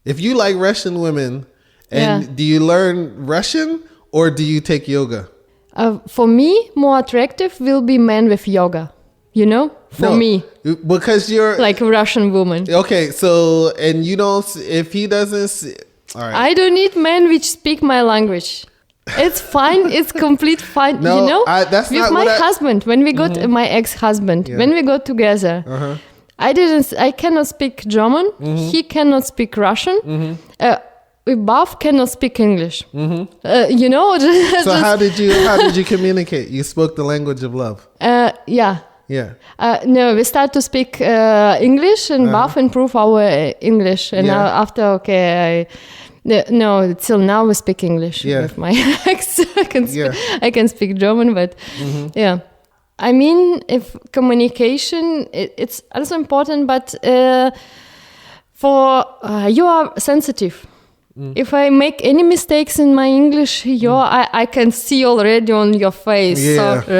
If you like Russian women, and do you learn Russian or do you take yoga? For me, more attractive will be men with yoga. You know, for me, because you're like a Russian woman. Okay, so and you don't. If he doesn't, all right. I don't need men which speak my language. It's fine. It's complete fine. No, you know, that's with not my what husband, when we got my ex-husband, when we got together, I cannot speak German. He cannot speak Russian. We both cannot speak English. You know. So how did you communicate? You spoke the language of love. Yeah. Yeah. No, we start to speak English and both improve our English. And after, no, till now we speak English with my ex. I can speak German, but yeah. I mean, if communication, it's also important, but for you are sensitive. If I make any mistakes in my English, I can see already on your face. Yeah. So,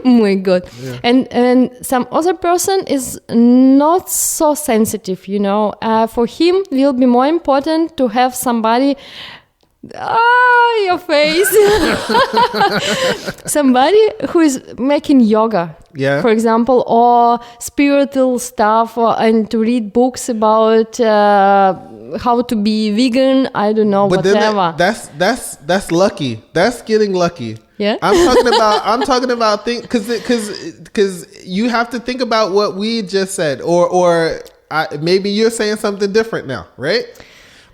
oh my God. Yeah. And some other person is not so sensitive, you know. For him, will be more important to have somebody. Your face. Somebody who is making yoga, for example, or spiritual stuff, and to read books about how to be vegan. I don't know, but whatever. That's lucky. That's getting lucky. Yeah. I'm talking about things because you have to think about what we just said, or maybe you're saying something different now, right?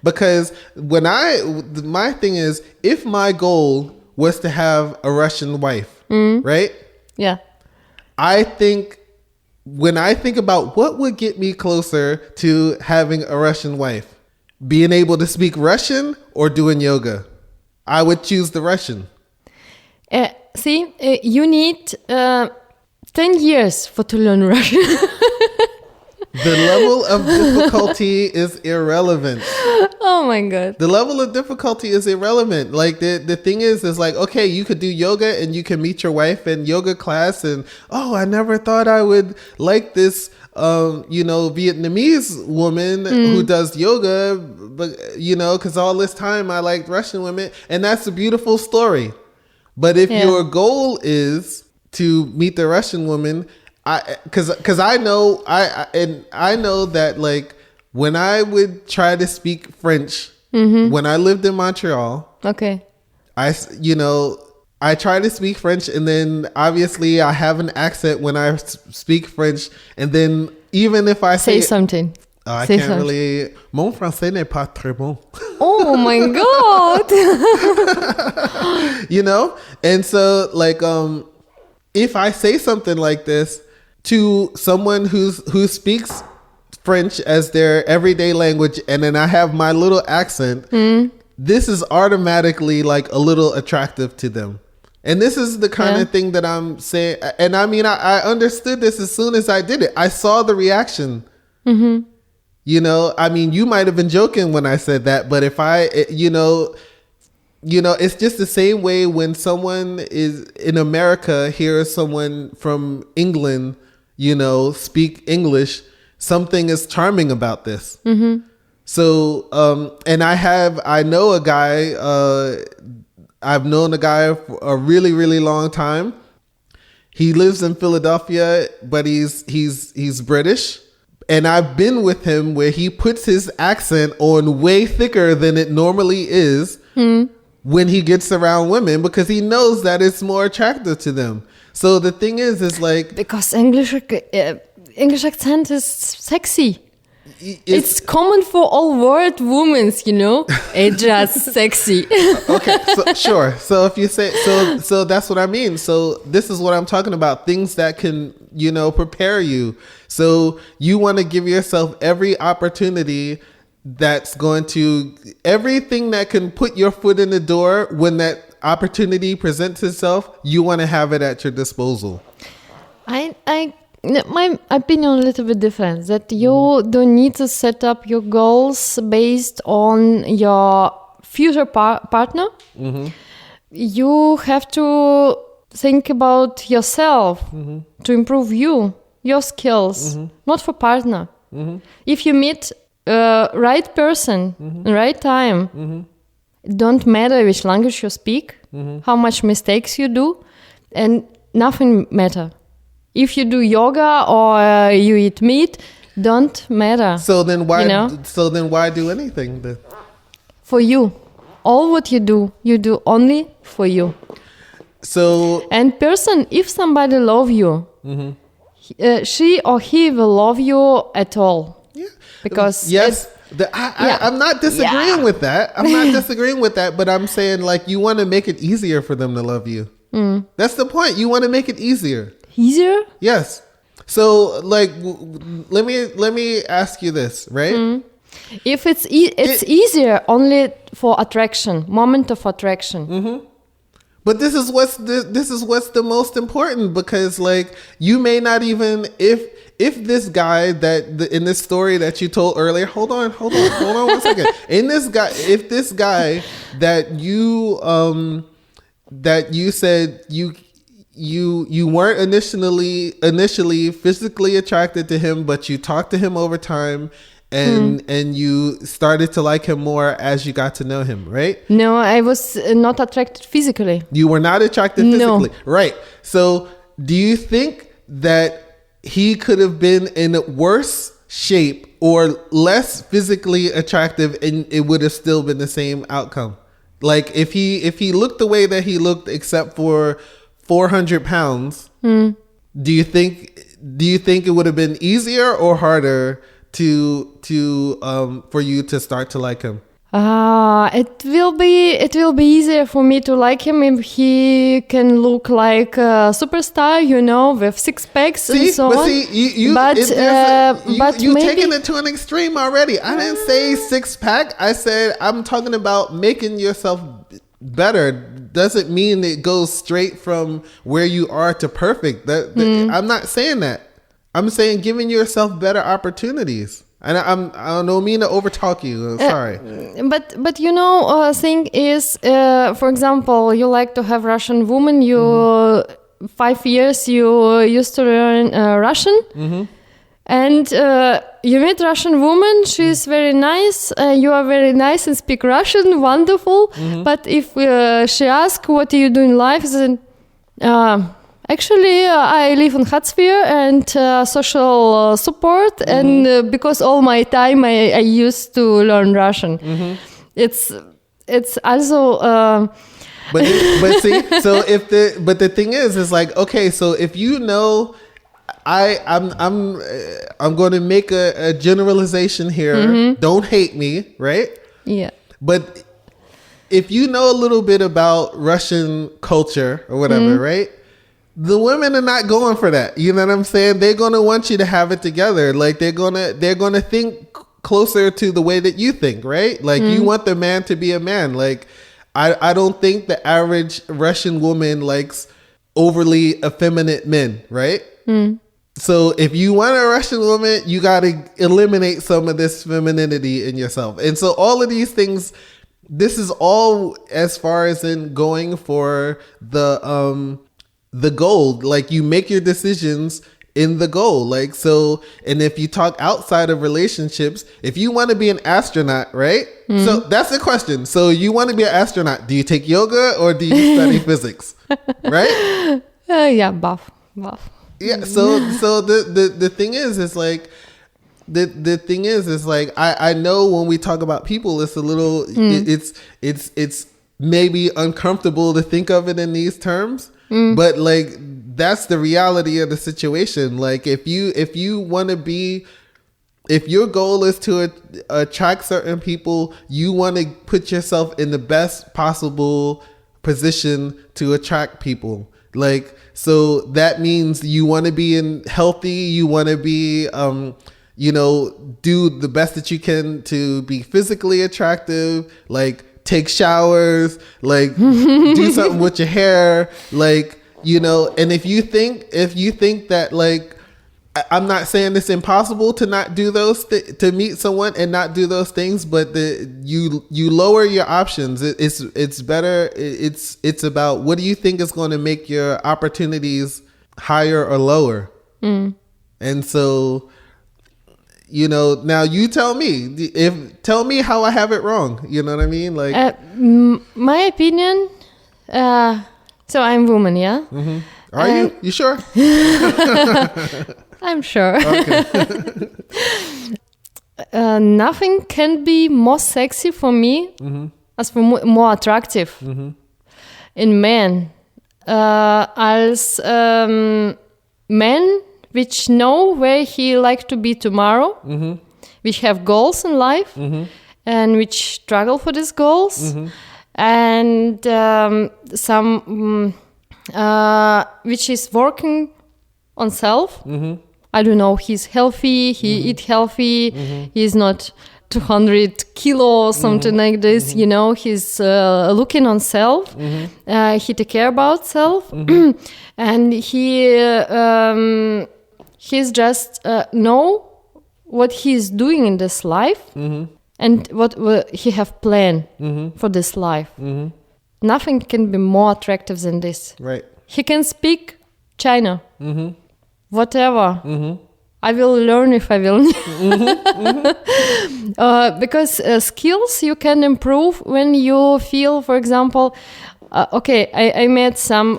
Because my thing is, if my goal was to have a Russian wife, right? Yeah. I think when I think about what would get me closer to having a Russian wife, being able to speak Russian or doing yoga, I would choose the Russian. You need 10 years to learn Russian. The level of difficulty is irrelevant. Oh my God. The level of difficulty is irrelevant. Like the thing is like, okay, you could do yoga and you can meet your wife in yoga class and, I never thought I would like this, Vietnamese woman who does yoga, but, because all this time I liked Russian women, and that's a beautiful story. But if your goal is to meet the Russian woman, because I know that like when I would try to speak French when I lived in Montreal, I try to speak French, and then obviously I have an accent when I speak French, and then even if I say something, I can't really. Mon français n'est pas très bon. Oh my God. And so like if I say something like this to someone who speaks French as their everyday language, and then I have my little accent, this is automatically like a little attractive to them. And this is the kind of thing that I'm saying. And I mean, I understood this as soon as I did it. I saw the reaction. I mean, you might have been joking when I said that, but if it's just the same way when someone is in America, hears someone from England, speak English, something is charming about this. So, and I know a guy, I've known a guy for a really, really long time. He lives in Philadelphia, but he's British. And I've been with him where he puts his accent on way thicker than it normally is when he gets around women, because he knows that it's more attractive to them. So the thing is like, because English accent is sexy. It's common for all world women, It's just sexy. Okay, so sure. So if you say so that's what I mean. So this is what I'm talking about. Things that can, prepare you. So you want to give yourself every opportunity everything that can put your foot in the door when that opportunity presents itself, you want to have it at your disposal. I My opinion a little bit different. That you don't need to set up your goals based on your future partner. You have to think about yourself to improve your skills, not for partner. If you meet right person, right time, it don't matter which language you speak, how much mistakes you do, and nothing matter. If you do yoga or you eat meat, don't matter. So then why? You know? So then why do anything? Then? For you, all what you do only for you. So And person, if somebody love you, she or he will love you at all. yeah, Because yes. I'm not disagreeing with that. I'm not disagreeing with that, but I'm saying like you want to make it easier for them to love you. That's the point. You want to make it easier. Easier? Yes. So like, let me ask you this, right? If it's easier only for attraction, moment of attraction. But this is what's the most important, because like you may not even if this guy in this story that you told earlier, hold on 1 second. If this guy that you said you weren't initially physically attracted to him, but you talked to him over time and you started to like him more as you got to know him, right? No, I was not attracted physically. You were not attracted No. physically. Right. So do you think that he could have been in worse shape or less physically attractive and it would have still been the same outcome? Like if he looked the way that he looked except for 400 pounds, do you think it would have been easier or harder for you to start to like him? It will be easier for me to like him if he can look like a superstar, with six packs and so on. You maybe taking it to an extreme already. I didn't say six pack. I said I'm talking about making yourself better. Doesn't mean it goes straight from where you are to perfect. I'm not saying that. I'm saying giving yourself better opportunities. And I don't mean to overtalk you. I'm sorry. But thing is, for example, you like to have Russian woman. 5 years you used to learn Russian, and you meet Russian woman. She's very nice. You are very nice and speak Russian, wonderful. But if she asks what do you do in life, then actually, I live in Hartz-IV and social support, and because all my time I used to learn Russian. It's also. But see, so but the thing is like, okay, so if I'm going to make a generalization here. Don't hate me, right? Yeah. But if you know a little bit about Russian culture or whatever, right? The women are not going for that. You know what I'm saying? They're going to want you to have it together. Like they're going to think closer to the way that you think, right? Like you want the man to be a man. Like I don't think the average Russian woman likes overly effeminate men, right? So if you want a Russian woman, you got to eliminate some of this femininity in yourself. And so all of these things, this is all as far as in going for the goal. Like you make your decisions in the goal. Like, so, and if you talk outside of relationships, if you want to be an astronaut, right? So that's the question. So you want to be an astronaut. Do you take yoga or do you study physics? Right? Yeah, buff. Yeah. So the thing is like, the thing is like, I know when we talk about people, it's a little, it's maybe uncomfortable to think of it in these terms. But like that's the reality of the situation. Like if you want to be, if your goal is to attract certain people, you want to put yourself in the best possible position to attract people. Like, so that means you want to be healthy, you want to be do the best that you can to be physically attractive, like take showers, like do something with your hair, like, and if you think that like I'm not saying it's impossible to not do those to meet someone and not do those things, but you lower your options. It's better. It's about what do you think is going to make your opportunities higher or lower. And so, now you tell me tell me how I have it wrong. You know what I mean? Like my opinion. So I'm woman, yeah. Mm-hmm. Are you? You sure? I'm sure. Okay. Nothing can be more sexy for me as for more attractive in men as men which know where he like to be tomorrow, which have goals in life and which struggle for these goals, and some which is working on self. I don't know, he's healthy, he eat healthy, he's not 200 kilo or something like this, he's looking on self, he take care about self, and he's just know what he's doing in this life and what he have planned for this life. Nothing can be more attractive than this. Right. He can speak China. Whatever. I will learn if I will. Because skills you can improve when you feel, for example, I met some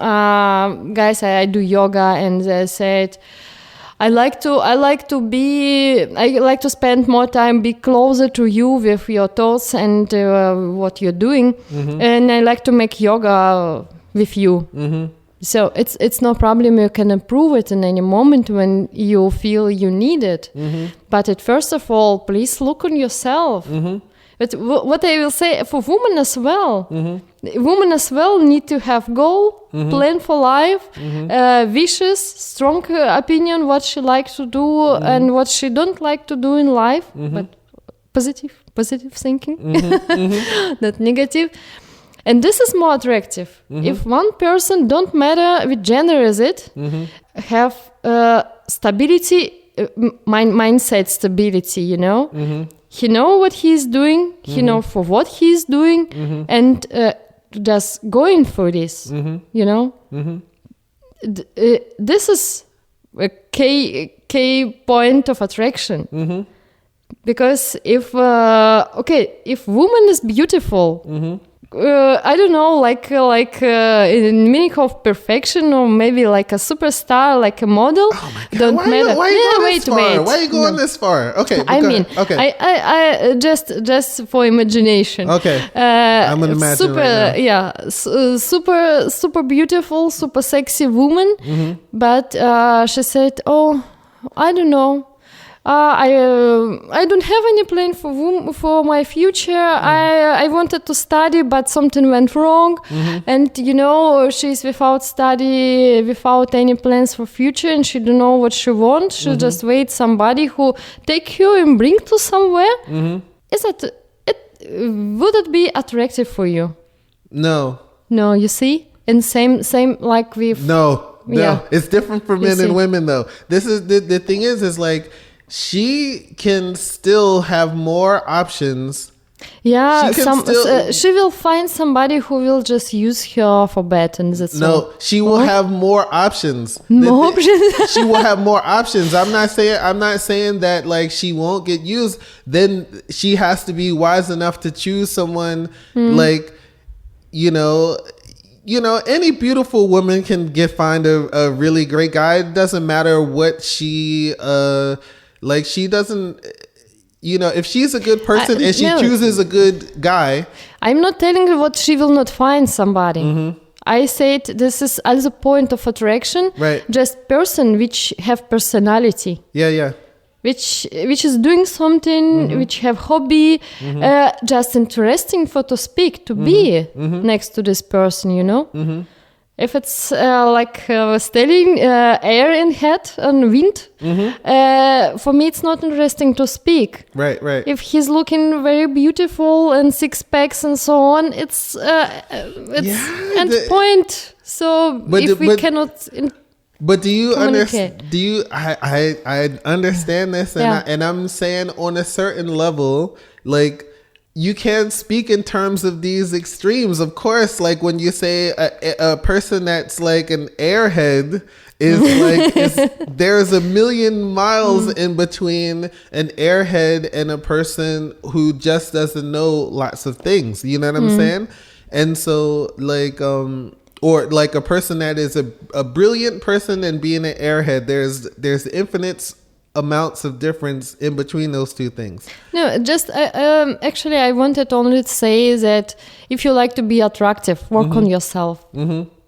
guys, I do yoga, and they said, I like to spend more time, be closer to you with your thoughts and what you're doing, and I like to make yoga with you. So it's no problem. You can improve it in any moment when you feel you need it. But first of all, please look on yourself. But what I will say for women as well, women as well need to have goal, plan for life, wishes, strong opinion what she likes to do and what she don't like to do in life. But positive thinking, not negative. And this is more attractive. If one person, don't matter which gender is it, have stability, mindset stability, He know what he's doing, he know for what he's doing, and just going for this, This is a key point of attraction. Because if woman is beautiful, I don't know, like in meaning of perfection, or maybe like a superstar, like a model. Oh my God. Don't Why matter. Why are you going this far? Wait. Why are you going this far? Okay. I mean, okay. I just for imagination. Okay. I'm gonna imagine super, right now. super beautiful, super sexy woman. But she said, "Oh, I don't know. I don't have any plan for my future. I wanted to study, but something went wrong, and she's without study, without any plans for future, and she don't know what she wants. She just wait somebody who take you and bring to somewhere. Would it be attractive for you? No, you see, and same like with no, yeah. It's different for men and women though. This is the thing is like. She can still have more options. Yeah, she will find somebody who will just use her for bed, and that's all. No, she will have more options. More options. She will have more options. I'm not saying that like she won't get used. Then she has to be wise enough to choose someone like, any beautiful woman can find a really great guy. It doesn't matter what she she doesn't, if she's a good person and she chooses a good guy. I'm not telling her what she will not find somebody. I said this is as a point of attraction. Right. Just person which have personality. Yeah. Which is doing something, which have hobby, just interesting for to speak, to be next to this person, If it's stealing air in head and wind, for me it's not interesting to speak. Right. If he's looking very beautiful and six packs and so on, it's end point. So if we cannot But do you Communicate. understand? Do you? I understand this, and Yeah. and I'm saying on a certain level, like you can't speak in terms of these extremes. Of course, like when you say a person that's like an airhead is like there's a million miles in between an airhead and a person who just doesn't know lots of things. You know what I'm saying? And so like or like a person that is a brilliant person and being an airhead, there's infinite amounts of difference in between those two things. No, just actually, I wanted only to say that if you like to be attractive, work on yourself.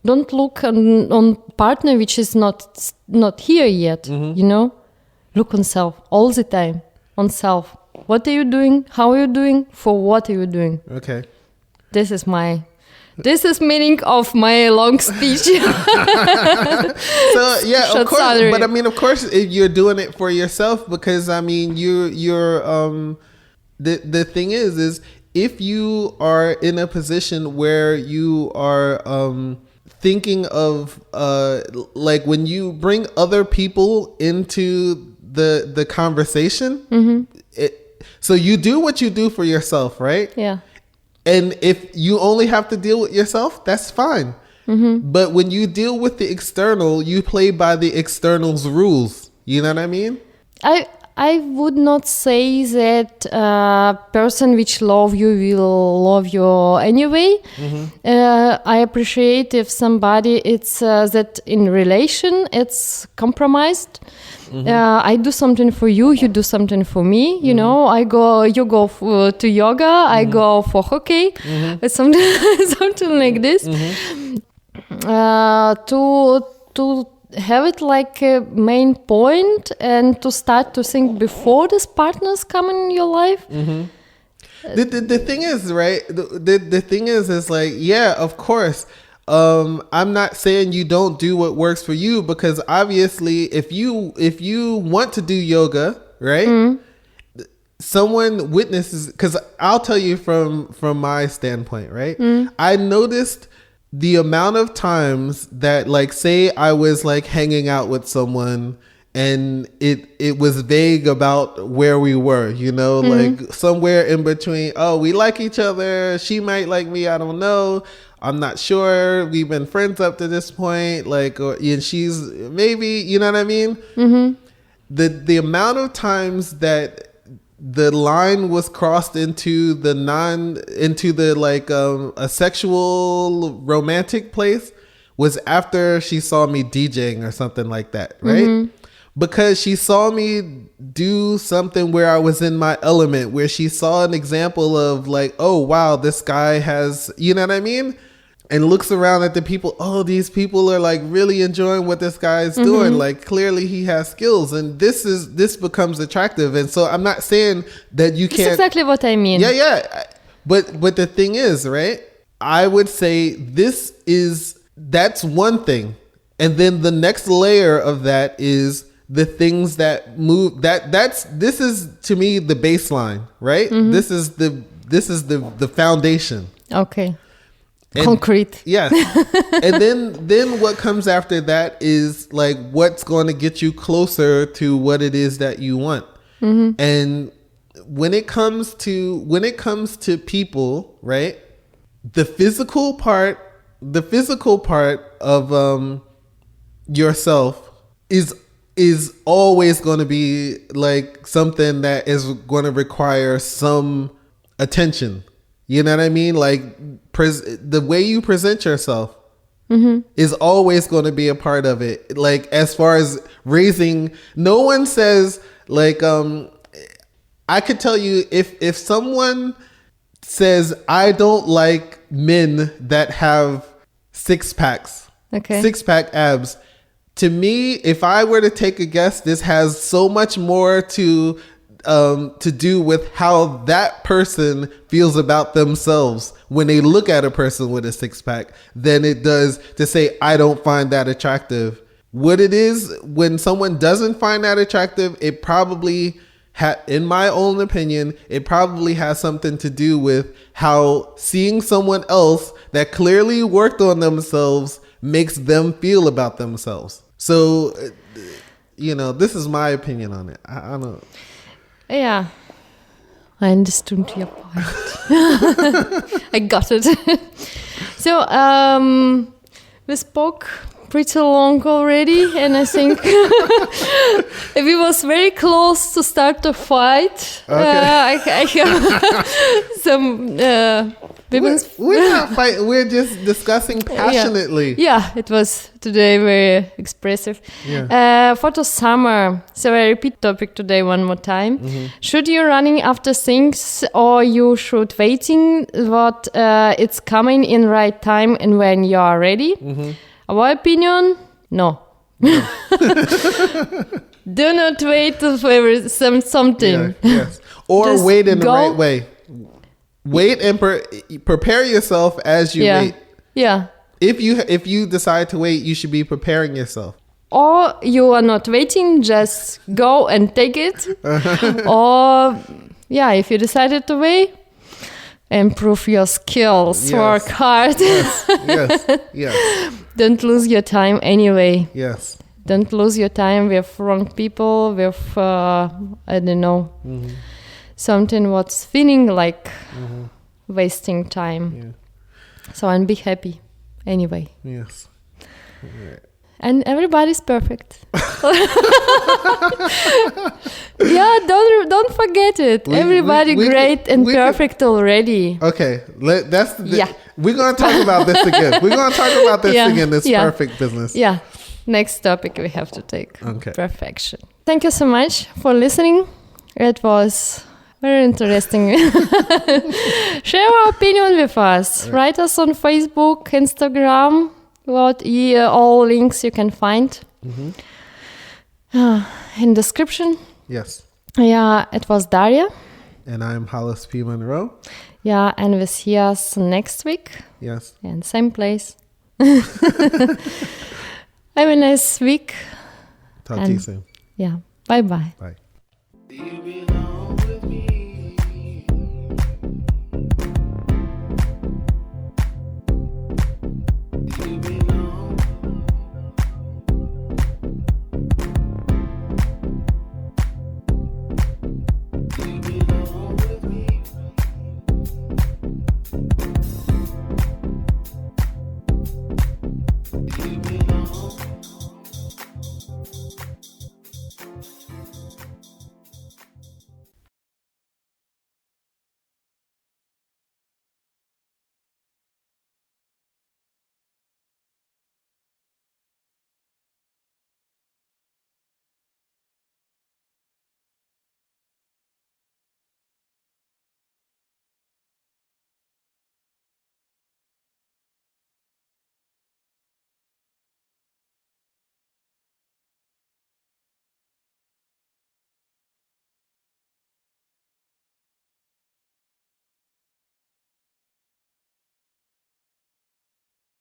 Don't look on partner which is not here yet. You know, look on self all the time. On self. What are you doing? How are you doing? For what are you doing? Okay. This is meaning of my long speech. So yeah, of Short course. salary. But I mean, of course, if you're doing it for yourself, because I mean, you're the thing is if you are in a position where you are thinking of like when you bring other people into the conversation, so you do what you do for yourself, right? Yeah. And if you only have to deal with yourself, that's fine. But when you deal with the external, you play by the external's rules. You know what I mean? I would not say that person which love you will love you anyway. I appreciate if somebody it's that in relation it's compromised. I do something for you, you do something for me. You know, you go to yoga, I go for hockey. It's something like this. To have it like a main point and to start to think before these partners come in your life. The thing is, right? The thing is like, yeah, of course. I'm not saying you don't do what works for you, because obviously if you want to do yoga, right? Someone witnesses, because I'll tell you from my standpoint, right? I noticed the amount of times that, like, say I was like hanging out with someone and it was vague about where we were, you know, like somewhere in between. Oh, we like each other. She might like me. I don't know. I'm not sure. We've been friends up to this point. Like, and she's maybe, you know what I mean? The amount of times that the line was crossed into the like a sexual romantic place was after she saw me DJing or something like that, right? Because she saw me do something where I was in my element, where she saw an example of like, oh wow, this guy has, you know what I mean? And looks around at the people. Oh, these people are like really enjoying what this guy is doing. Like clearly he has skills, and this becomes attractive. And so I'm not saying that you can't. That's exactly what I mean. Yeah. But the thing is, right? I would say that's one thing, and then the next layer of that is the things that move. This is to me the baseline, right? This is the foundation. Okay. And, concrete. Yes. And then what comes after that is like what's going to get you closer to what it is that you want. And when it comes to people, right? The physical part of yourself is always going to be like something that is going to require some attention. You know what I mean? Like the way you present yourself is always going to be a part of it. Like as far as raising, no one says like, I could tell you if someone says, I don't like men that have six pack abs. To me, if I were to take a guess, this has so much more to do with how that person feels about themselves when they look at a person with a six pack than it does to say, I don't find that attractive. What it is, when someone doesn't find that attractive, it probably, in my own opinion, it probably has something to do with how seeing someone else that clearly worked on themselves makes them feel about themselves. So, this is my opinion on it. I don't. Yeah. I understood your point. I got it. So, we spoke pretty long already, and I think we was very close to start a fight. I have some women's. We're not fighting. We're just discussing passionately. Yeah, it was today very expressive. Yeah. For the summer, so I repeat topic today one more time. Should you running after things, or you should waiting what it's coming in right time and when you are ready? Our opinion, no. Do not wait for something. Yeah, yes. Or Just wait in the go. right way. Wait and prepare yourself as you wait. Yeah. If you decide to wait, you should be preparing yourself. Or you are not waiting, just go and take it. Or, if you decided to wait, improve your skills, Yes. work hard. Yes. Don't lose your time anyway. Yes. Don't lose your time with wrong people, with, I don't know, something what's feeling like wasting time. Yeah. So, and be happy anyway. Yes. Right. And everybody's perfect. Don't forget it. Everybody great and perfect already. Okay, that's the, Yeah. We're gonna talk about this again. We're gonna talk about this again. This Yeah. perfect business. Yeah. Next topic we have to take. Okay. Perfection. Thank you so much for listening. It was very interesting. Share your opinion with us. Write us on Facebook, Instagram. All links you can find in description. Yes. Yeah, it was Daria. And I'm Hollis P. Monroe. Yeah, and we'll see us next week. Yes. And same place. Have a nice week. Talk to you soon. Yeah. Bye-bye. Bye. Do you belong